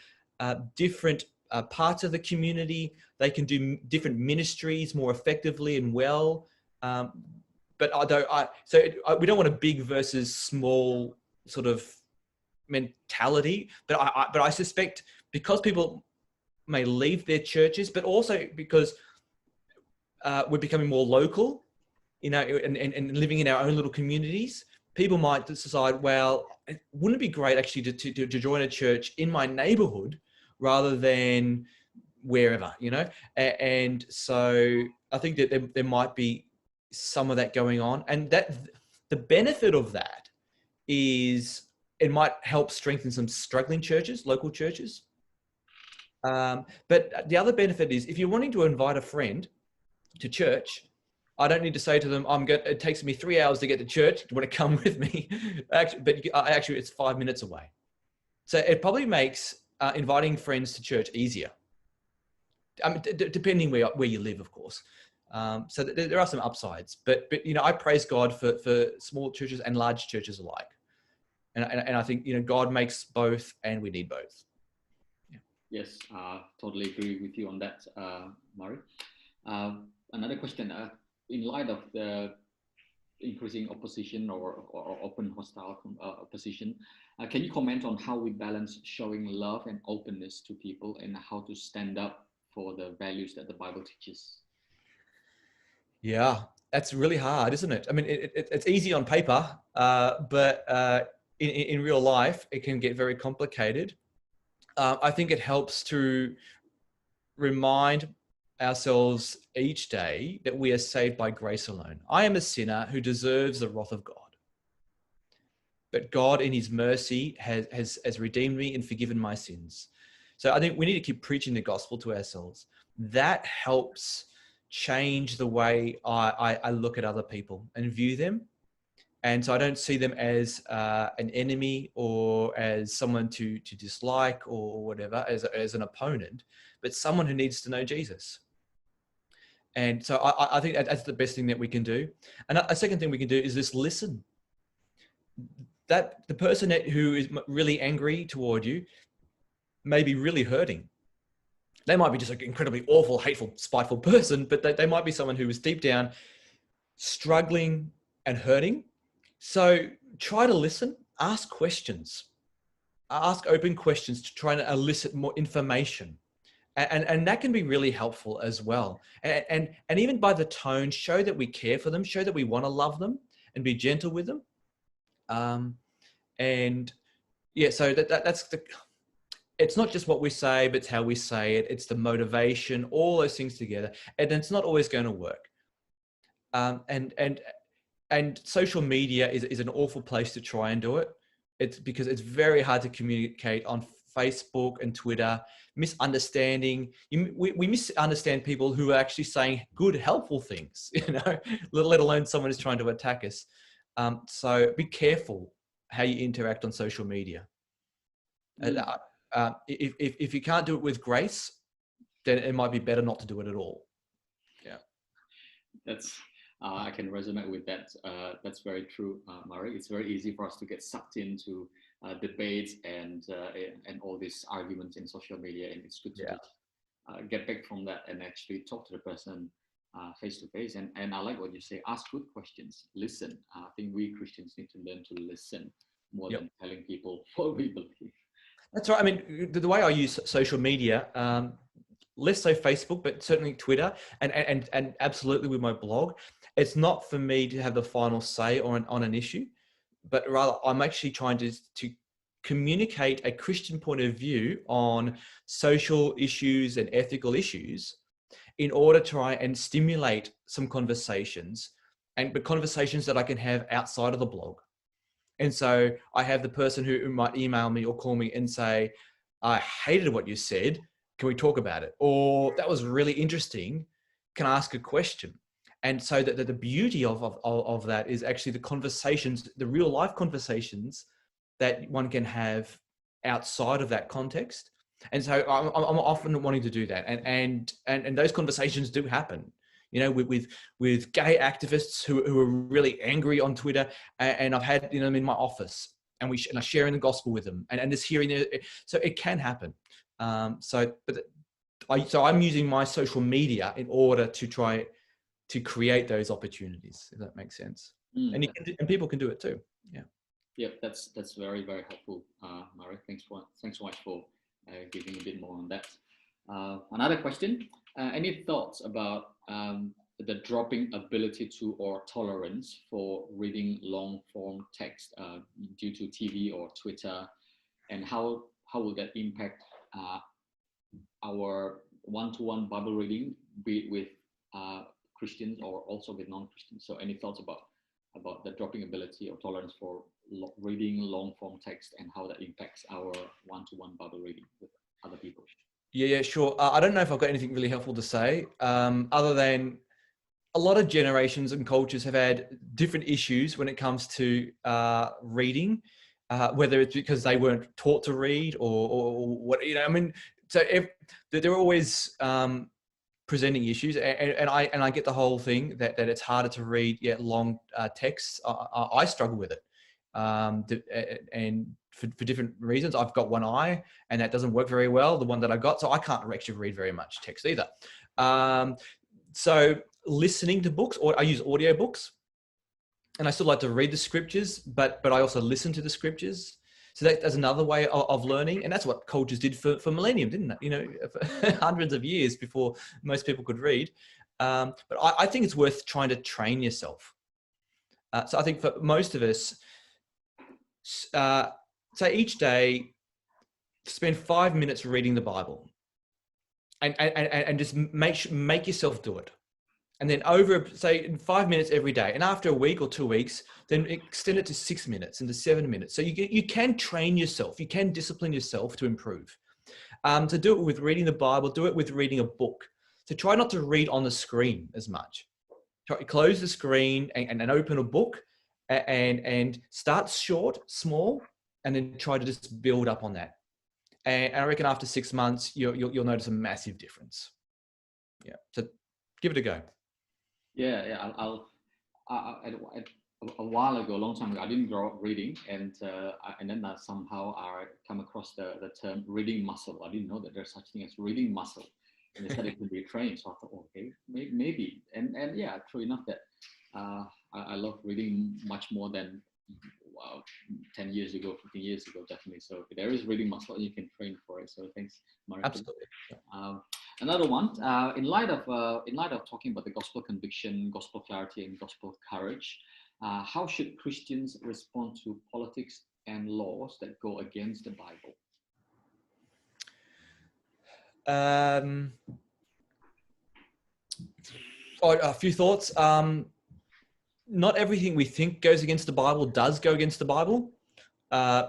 different parts of the community. They can do different ministries more effectively and well. But we don't want a big versus small sort of mentality. But I suspect because people may leave their churches, but also because we're becoming more local, and living in our own little communities, people might decide, well, wouldn't it be great actually to join a church in my neighborhood rather than wherever, And so I think that there might be some of that going on, and that the benefit of that is it might help strengthen some struggling churches, local churches. But the other benefit is if you're wanting to invite a friend to church, I don't need to say to them, it takes me 3 hours to get to church. Do you want to come with me? Actually, it's 5 minutes away. So it probably makes inviting friends to church easier. Depending where you live, of course. So there are some upsides, but I praise God for small churches and large churches alike. And I think, God makes both and we need both. Yes, totally agree with you on that, Murray. Another question, in light of the increasing opposition or open hostile opposition, can you comment on how we balance showing love and openness to people and how to stand up for the values that the Bible teaches? Yeah, that's really hard, isn't it? I mean, it's easy on paper, but in real life, it can get very complicated. I think it helps to remind ourselves each day that we are saved by grace alone. I am a sinner who deserves the wrath of God. But God in his mercy has redeemed me and forgiven my sins. So I think we need to keep preaching the gospel to ourselves. That helps change the way I look at other people and view them. And so I don't see them as an enemy or as someone to dislike or whatever, as an opponent, but someone who needs to know Jesus. And so I think that's the best thing that we can do. And a second thing we can do is just listen. That the person who is really angry toward you may be really hurting. They might be just an incredibly awful, hateful, spiteful person, but they might be someone who is deep down struggling and hurting. So try to listen, ask questions, ask open questions to try to elicit more information. And that can be really helpful as well. And even by the tone, show that we care for them, show that we want to love them and be gentle with them. So that's it's not just what we say, but it's how we say it. It's the motivation, all those things together. And it's not always going to work. And social media is an awful place to try and do it. It's because it's very hard to communicate on Facebook and Twitter. Misunderstanding. We misunderstand people who are actually saying good, helpful things, let alone someone who's trying to attack us. So be careful how you interact on social media. If you can't do it with grace, then it might be better not to do it at all. Yeah. That's I can resonate with that. That's very true, Murray. It's very easy for us to get sucked into debates and all these arguments in social media, and it's good to get back from that and actually talk to the person face to face. And I like what you say, ask good questions, listen. I think we Christians need to learn to listen more than telling people what we believe. That's right. I mean, the way I use social media, less so Facebook, but certainly Twitter and absolutely with my blog, it's not for me to have the final say on an issue, but rather I'm actually trying to communicate a Christian point of view on social issues and ethical issues in order to try and stimulate some conversations, but conversations that I can have outside of the blog. And so I have the person who might email me or call me and say, I hated what you said. Can we talk about it? Or that was really interesting. Can I ask a question? And so that the beauty of that is actually the conversations, the real life conversations that one can have outside of that context. And so I'm often wanting to do that. And those conversations do happen, you know, with gay activists who are really angry on Twitter. And I've had, you know, them in my office and I'm sharing the gospel with them and just hearing it. So it can happen. So I'm using my social media in order to try to create those opportunities, if that makes sense. And people can do it too. Yeah. Yeah, that's very, very helpful, Murray. Thanks so much for giving a bit more on that. Another question, any thoughts about the dropping ability to or tolerance for reading long form text due to TV or Twitter, and how will that impact our one-to-one Bible reading, be it with Christians or also with non-Christians? So any thoughts about the dropping ability or tolerance for reading long form text and how that impacts our one-to-one Bible reading with other people? Yeah, sure. I don't know if I've got anything really helpful to say, other than a lot of generations and cultures have had different issues when it comes to reading, whether it's because they weren't taught to read or what, you know, I mean, so there are always presenting issues, and I get the whole thing that it's harder to read long texts. I struggle with it, and for different reasons. I've got one eye, and that doesn't work very well, the one that I got, so I can't actually read very much text either. So listening to books, or I use audiobooks, and I still like to read the scriptures, but I also listen to the scriptures. So that's another way of learning. And that's what cultures did for millennium, didn't it? You know, for hundreds of years before most people could read. But I think it's worth trying to train yourself. So I think for most of us, say each day, spend 5 minutes reading the Bible, and just make yourself do it. And then over, say, 5 minutes every day. And after a week or 2 weeks, then extend it to 6 minutes and to 7 minutes. So you can train yourself. You can discipline yourself to improve. To do it with reading the Bible, do it with reading a book. So try not to read on the screen as much. Close the screen and open a book and start short, small, and then try to just build up on that. And I reckon after 6 months, you'll notice a massive difference. Yeah, so give it a go. Yeah. A while ago, a long time ago, I didn't grow up reading, and then somehow I come across the term reading muscle. I didn't know that there's such thing as reading muscle, and they said it could be trained. So I thought, okay, maybe, and yeah, true enough that I love reading much more than 10 years ago, 15 years ago, definitely. So there is reading muscle, and you can train for it. So thanks, Murray. Absolutely. Another one, in light of talking about the gospel conviction, gospel clarity, and gospel courage, how should Christians respond to politics and laws that go against the Bible? A few thoughts. Not everything we think goes against the Bible does go against the Bible. I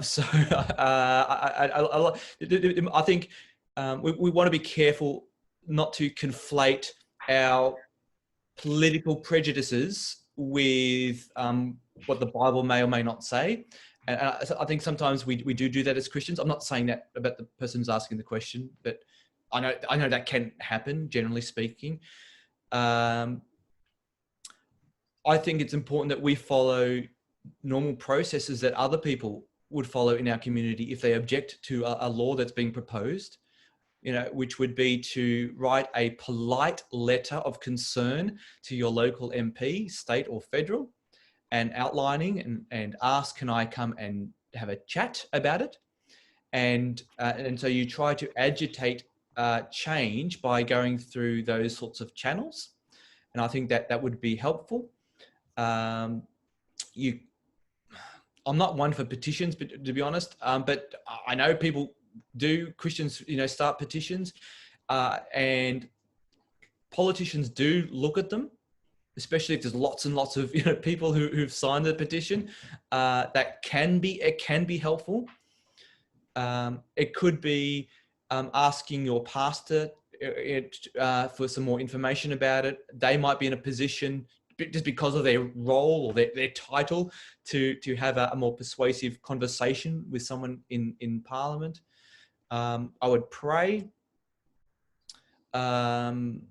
think we want to be careful not to conflate our political prejudices with what the Bible may or may not say. And I think sometimes we do that as Christians. I'm not saying that about the person who's asking the question, but I know that can happen, generally speaking. I think it's important that we follow normal processes that other people would follow in our community if they object to a law that's being proposed, you know, which would be to write a polite letter of concern to your local MP, state or federal, and outlining and ask, can I come and have a chat about it? And so you try to agitate change by going through those sorts of channels. And I think that would be helpful. I'm not one for petitions, but to be honest, but I know people do, Christians, you know, start petitions, and politicians do look at them, especially if there's lots and lots of people who've signed the petition. It can be helpful. It could be asking your pastor for some more information about it. They might be in a position, just because of their role or their title, to have a more persuasive conversation with someone in Parliament. I would pray and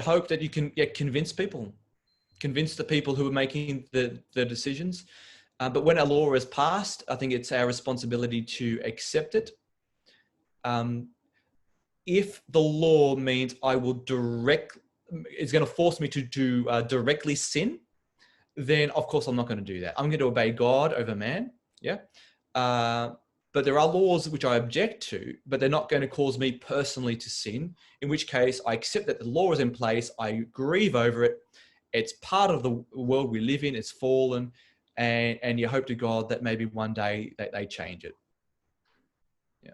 hope that you can convince the people who are making the decisions. But when a law is passed, I think it's our responsibility to accept it. If the law means it's going to force me to directly sin, then of course I'm not going to do that. I'm going to obey God over man. Yeah. But there are laws which I object to, but they're not going to cause me personally to sin, in which case I accept that the law is in place. I grieve over it. It's part of the world we live in. It's fallen. And you hope to God that maybe one day they change it. Yeah.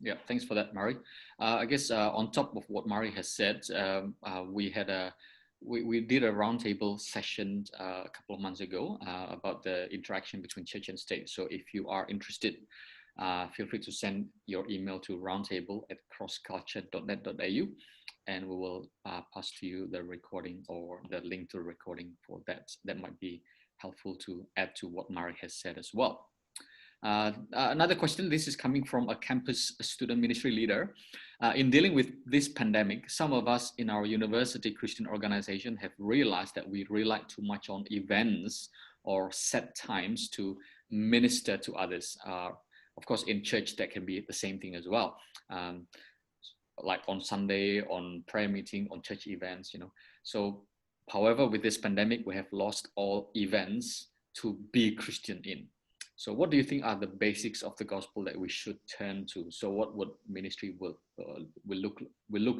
Yeah, thanks for that, Murray. I guess on top of what Murray has said, we did a roundtable session a couple of months ago about the interaction between church and state. So if you are interested, feel free to send your email to roundtable@crossculture.net.au, and we will pass to you the recording or the link to the recording for that. That might be helpful to add to what Murray has said as well. Another question, this is coming from a campus student ministry leader. In dealing with this pandemic, some of us in our university Christian organization have realized that we rely too much on events or set times to minister to others. Of course, in church, that can be the same thing as well. Like on Sunday, on prayer meeting, on church events, So, however, with this pandemic, we have lost all events to be Christian in. So what do you think are the basics of the gospel that we should turn to? So what would ministry will look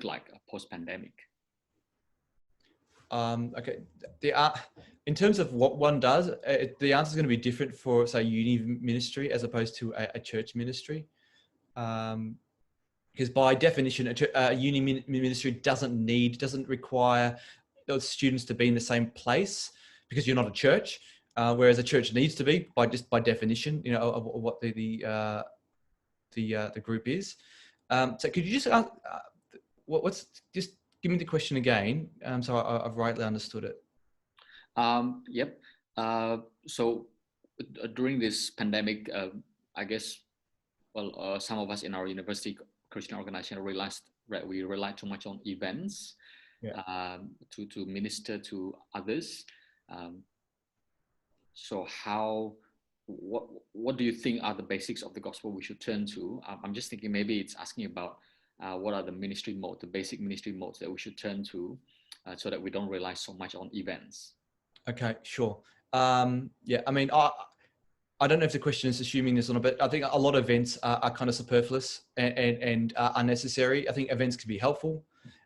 like post-pandemic? Okay, in terms of what one does, the answer is going to be different for, say, uni ministry as opposed to a church ministry. Because by definition, a uni ministry doesn't require those students to be in the same place, because you're not a church. Whereas a church needs to be by definition, of what the group is. So could you just just give me the question again, so I've rightly understood it? Yep. So during this pandemic, I guess, some of us in our university Christian organization realized that we rely too much on events, to minister to others. So what do you think are the basics of the gospel we should turn to? I'm just thinking maybe it's asking about what are the ministry modes, the basic ministry modes that we should turn to, so that we don't rely so much on events. Okay, sure. Yeah, I mean, I don't know if the question is assuming this or not, but I think a lot of events are kind of superfluous and unnecessary. I think events can be helpful,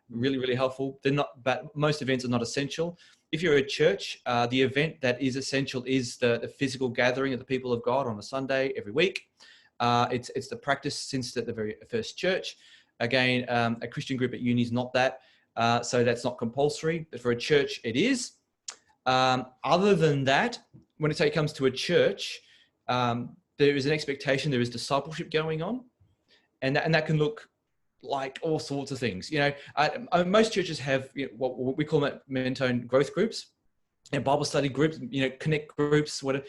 really, really helpful. They're not, but most events are not essential. If you're a church, the event that is essential is the physical gathering of the people of God on a Sunday every week. It's the practice since the very first church. Again, a Christian group at uni is not that, so that's not compulsory. But for a church, it is. Other than that, when it comes to a church, there is an expectation, there is discipleship going on, and that can look like all sorts of things. Most churches have what we call Mentone growth groups and Bible study groups, connect groups. Whatever.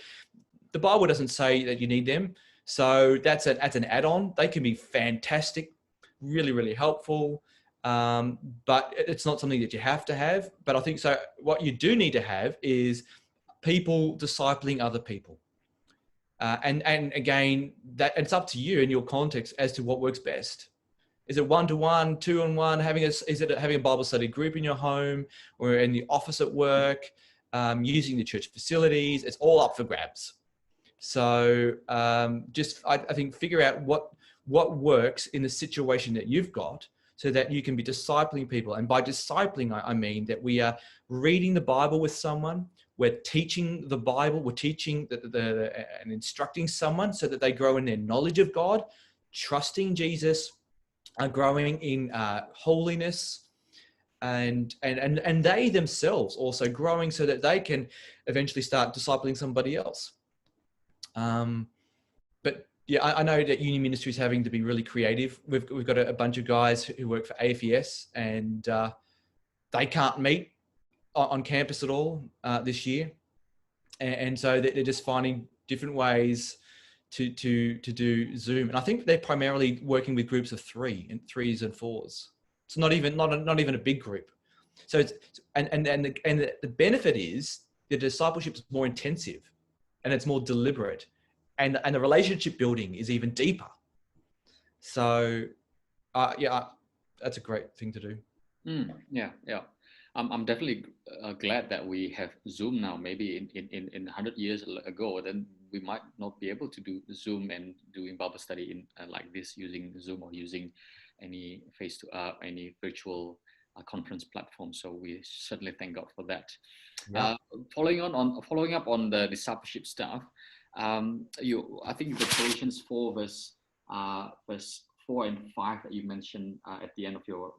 The Bible doesn't say that you need them, so that's an add-on. They can be fantastic, really, really helpful, but it's not something that you have to have. But I think so. What you do need to have is people discipling other people, and again, that it's up to you in your context as to what works best. Is it one-to-one, two-on-one? Is it having a Bible study group in your home or in the office at work, using the church facilities? It's all up for grabs. So I think figure out what works in the situation that you've got, so that you can be discipling people. And by discipling, I mean that we are reading the Bible with someone, we're teaching the Bible, we're teaching and instructing someone so that they grow in their knowledge of God, trusting Jesus, are growing in holiness, and they themselves also growing so that they can eventually start discipling somebody else. But yeah, I know that uni ministry is having to be really creative. We've got a bunch of guys who work for AFES, and they can't meet on campus at all this year, and so they're just finding different ways to do Zoom. And I think they're primarily working with groups of threes and fours. It's not even a big group. So it's and the benefit is the discipleship is more intensive, and it's more deliberate, and the relationship building is even deeper. So yeah, that's a great thing to do. Yeah. I'm definitely glad that we have Zoom now. Maybe in 100 years ago, then we might not be able to do Zoom and doing Bible study in like this using Zoom or using any any virtual conference platform. So we certainly thank God for that. Yeah. Following up on the discipleship stuff, I think the Galatians 4 verse 4 and 5 that you mentioned at the end of your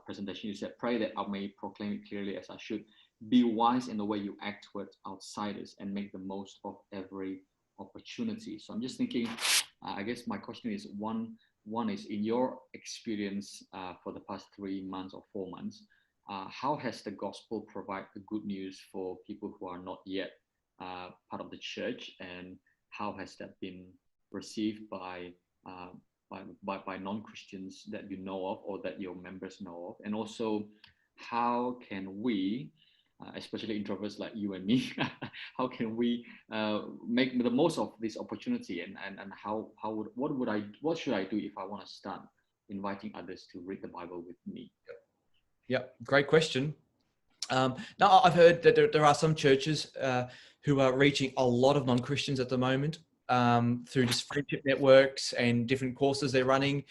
presentation, you said, "Pray that I may proclaim it clearly as I should. Be wise in the way you act towards outsiders and make the most of every opportunity." So I'm just thinking, I guess my question is one is, in your experience for the past 3 months or 4 months, how has the gospel provided the good news for people who are not yet part of the church, and how has that been received by non-Christians that you know of or that your members know of? And also, how can we, especially introverts like you and me, how can we make the most of this opportunity? And what should I do if I want to start inviting others to read the Bible with me? Yep, great question. Now, I've heard that there are some churches who are reaching a lot of non-Christians at the moment through just friendship networks and different courses they're running.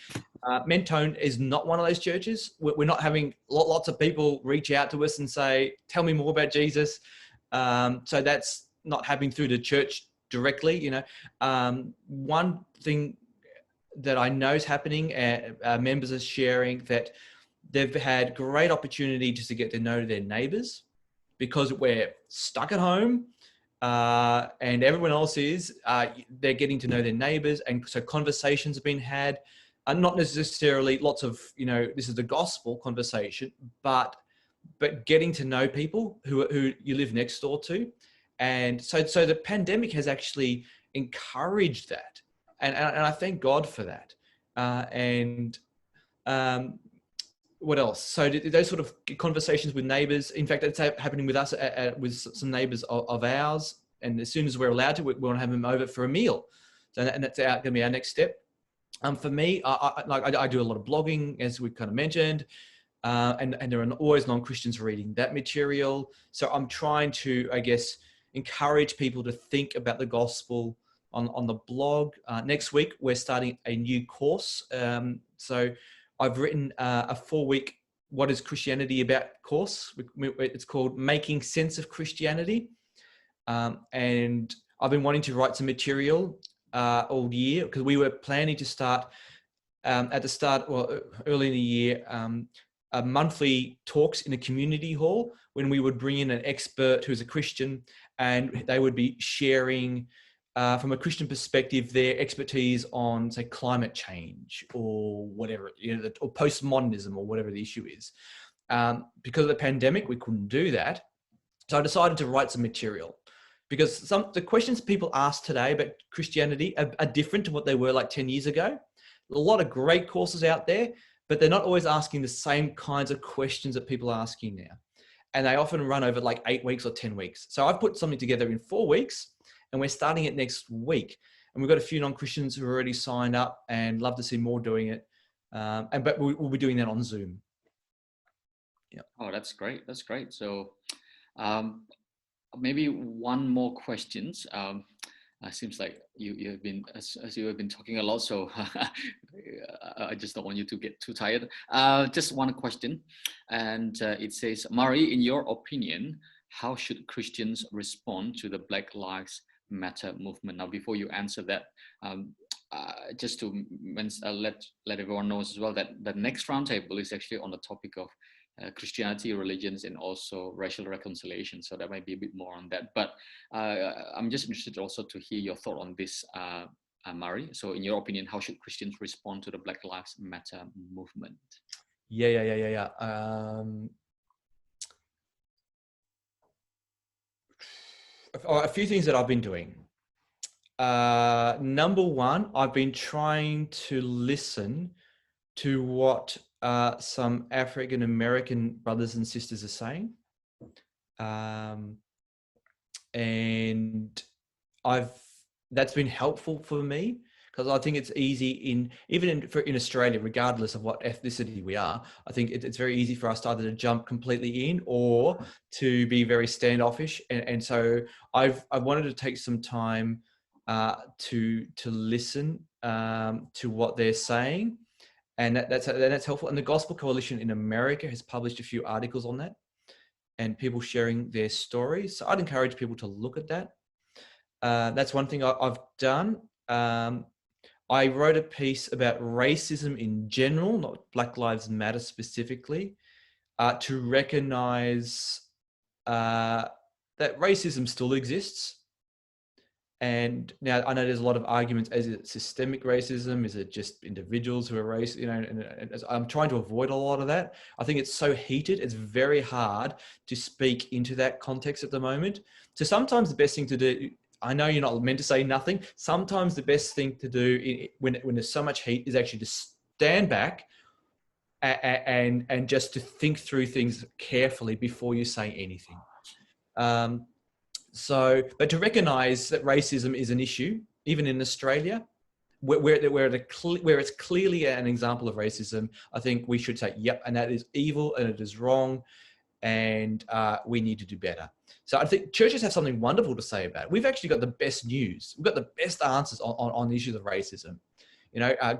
Mentone is not one of those churches. We're not having lots of people reach out to us and say, "Tell me more about Jesus." So that's not happening through the church directly. You know, one thing that I know is happening, members are sharing that they've had great opportunity just to get to know their neighbors, because we're stuck at home and everyone else is. They're getting to know their neighbors, and so conversations have been had, not necessarily lots of, you know, this is the gospel conversation, but getting to know people who you live next door to. And so the pandemic has actually encouraged that, and I thank God for that. What else? So those sort of conversations with neighbors, in fact, it's happening with us, with some neighbors of ours. And as soon as we're allowed to, we want to have them over for a meal. So and that's going to be our next step. For me, I do a lot of blogging, as we kind of mentioned, and there are always non-Christians reading that material. So I'm trying to, I guess, encourage people to think about the gospel on the blog. Next week, we're starting a new course. So I've written a 4-week "What is Christianity About" course. It's called "Making Sense of Christianity." And I've been wanting to write some material all year, because we were planning to start early in the year, monthly talks in a community hall, when we would bring in an expert who's a Christian, and they would be sharing from a Christian perspective their expertise on, say, climate change or whatever, you know, or postmodernism or whatever the issue is. Because of the pandemic, we couldn't do that. So I decided to write some material, because the questions people ask today about Christianity are different to what they were like 10 years ago. A lot of great courses out there, but they're not always asking the same kinds of questions that people are asking now. And they often run over like 8 weeks or 10 weeks. So I've put something together in 4 weeks, and we're starting it next week. And we've got a few non-Christians who are already signed up and love to see more doing it. But we'll be doing that on Zoom. Yeah. Oh, that's great. That's great. So maybe one more questions. Seems like you have been, as you have been talking a lot, so I just don't want you to get too tired. Just one question, and it says, "Murray, in your opinion, how should Christians respond to the Black Lives Matter movement?" Now, before you answer that, just to let everyone know as well that the next roundtable is actually on the topic of Christianity, religions, and also racial reconciliation. So that might be a bit more on that. But I'm just interested also to hear your thought on this, Murray. So in your opinion, how should Christians respond to the Black Lives Matter movement? Yeah. A few things that I've been doing. Number one, I've been trying to listen to what some African American brothers and sisters are saying, and that's been helpful for me, because I think it's easy in Australia, regardless of what ethnicity we are. I think it's very easy for us to either jump completely in or to be very standoffish, and so I wanted to take some time to listen to what they're saying, and that's helpful. And the Gospel Coalition in America has published a few articles on that, and people sharing their stories. So I'd encourage people to look at that. That's one thing I've done. I wrote a piece about racism in general, not Black Lives Matter specifically, to recognize that racism still exists. And now I know there's a lot of arguments: is it systemic racism? Is it just individuals who are racist? And I'm trying to avoid a lot of that. I think it's so heated; it's very hard to speak into that context at the moment. So sometimes the best thing to do, I know you're not meant to say nothing. Sometimes the best thing to do when there's so much heat is actually to stand back and just to think through things carefully before you say anything. But to recognize that racism is an issue, even in Australia, where it's clearly an example of racism, I think we should say, yep, and that is evil and it is wrong, and we need to do better. So I think churches have something wonderful to say about it. We've actually got the best news. We've got the best answers on the issues of racism.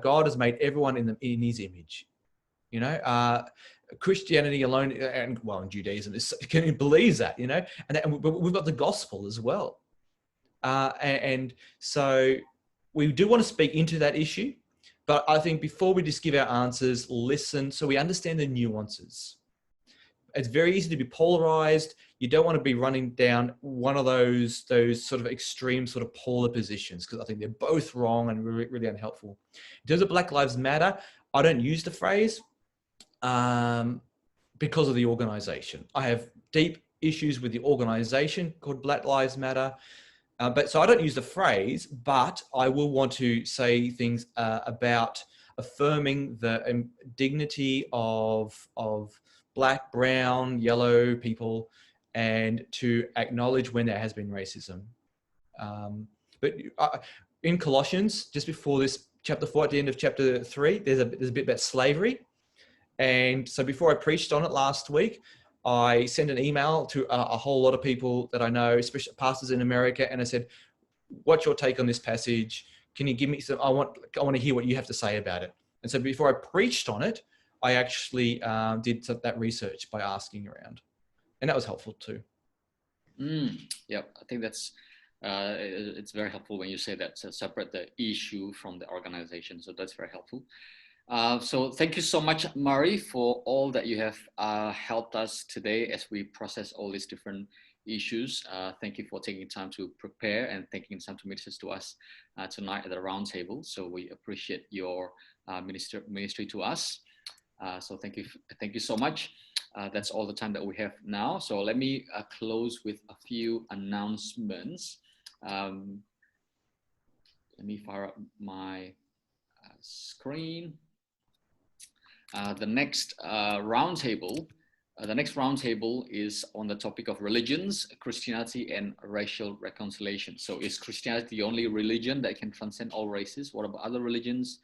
God has made everyone in his image. Christianity alone, and Judaism believes that, and we've got the gospel as well. And so we do want to speak into that issue, but I think before we just give our answers, listen so we understand the nuances. It's very easy to be polarized. You don't want to be running down one of those sort of extreme sort of polar positions, because I think they're both wrong and really, really unhelpful. In terms of Black Lives Matter, I don't use the phrase because of the organization. I have deep issues with the organization called Black Lives Matter. So I don't use the phrase, but I will want to say things about affirming the dignity of Black, brown, yellow people, and to acknowledge when there has been racism. But in Colossians, just before this chapter 4, at the end of chapter 3, there's a bit about slavery. And so before I preached on it last week, I sent an email to a whole lot of people that I know, especially pastors in America, and I said, what's your take on this passage? Can you give me some, I want to hear what you have to say about it. And so before I preached on it, I actually did that research by asking around, and that was helpful too. Yeah, I think that's it's very helpful when you say that, to separate the issue from the organization. So that's very helpful. So thank you so much, Murray, for all that you have helped us today as we process all these different issues. Thank you for taking time to prepare and taking time to minister to us tonight at the roundtable. So we appreciate your ministry to us. So thank you so much. That's all the time that we have now. So let me close with a few announcements. Let me fire up my screen. The next roundtable is on the topic of religions, Christianity, and racial reconciliation. So is Christianity the only religion that can transcend all races? What about other religions?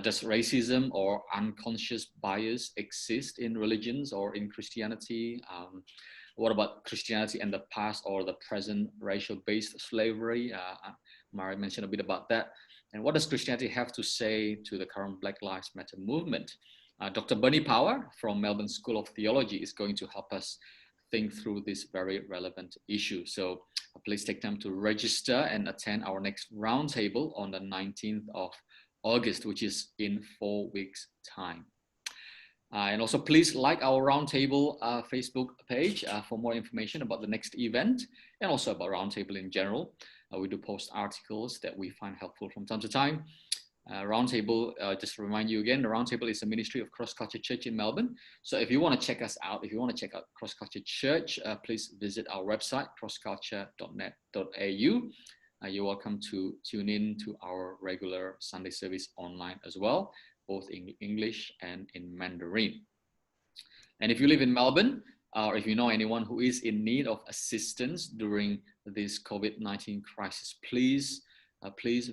Does racism or unconscious bias exist in religions or in Christianity? What about Christianity and the past or the present racial-based slavery? Murray mentioned a bit about that. And what does Christianity have to say to the current Black Lives Matter movement? Dr. Bernie Power from Melbourne School of Theology is going to help us think through this very relevant issue. So please take time to register and attend our next roundtable on the 19th of August, which is in 4 weeks' time. And also please like our Roundtable Facebook page for more information about the next event and also about Roundtable in general. We do post articles that we find helpful from time to time. Roundtable, just to remind you again, the Roundtable is a ministry of CrossCulture Church in Melbourne. So if you want to check us out, if you want to check out CrossCulture Church, please visit our website, crossculture.net.au. You're welcome to tune in to our regular Sunday service online as well, both in English and in Mandarin. And if you live in Melbourne, or if you know anyone who is in need of assistance during this COVID-19 crisis, please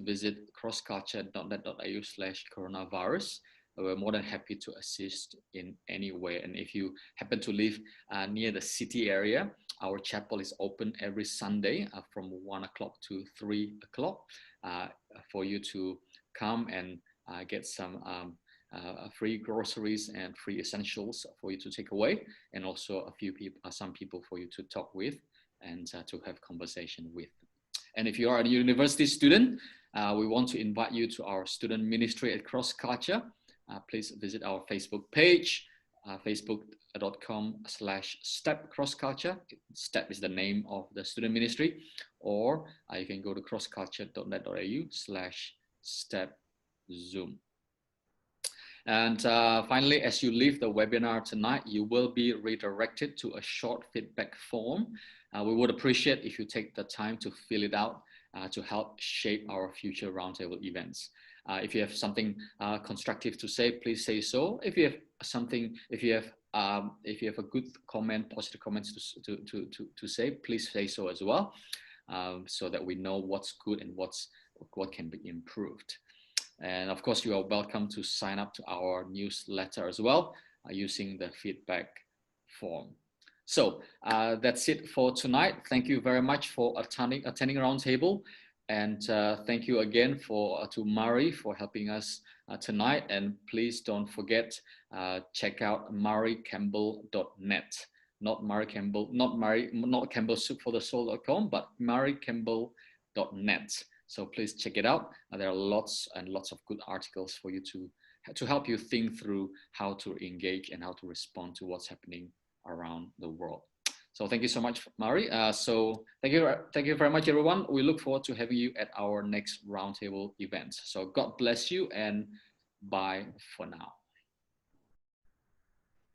visit crossculture.net.au/coronavirus. We're more than happy to assist in any way. And if you happen to live near the city area, our chapel is open every Sunday from 1 o'clock to 3 o'clock for you to come and get some free groceries and free essentials for you to take away, and also some people for you to talk with and to have conversation with. And if you are a university student, we want to invite you to our student ministry at CrossCulture. Please visit our Facebook page, facebook.com/stepcrossculture. STEP is the name of the student ministry, or you can go to crossculture.net.au/stepzoom. And finally, as you leave the webinar tonight, you will be redirected to a short feedback form. We would appreciate if you take the time to fill it out to help shape our future Roundtable events. If you have something constructive to say, please say so. If you have a good comment, positive comments to say, please say so as well, so that we know what's good and what can be improved. And of course, you are welcome to sign up to our newsletter as well using the feedback form. So that's it for tonight. Thank you very much for attending Roundtable. And thank you again to Murray for helping us tonight. And please don't forget, check out murraycampbell.net. Not Murray Campbell, not Campbell Soup for the Soul.com, but murraycampbell.net. So please check it out. There are lots and lots of good articles for you to help you think through how to engage and how to respond to what's happening around the world. So thank you so much, Murray. So thank you very much, everyone. We look forward to having you at our next Roundtable event. So God bless you and bye for now.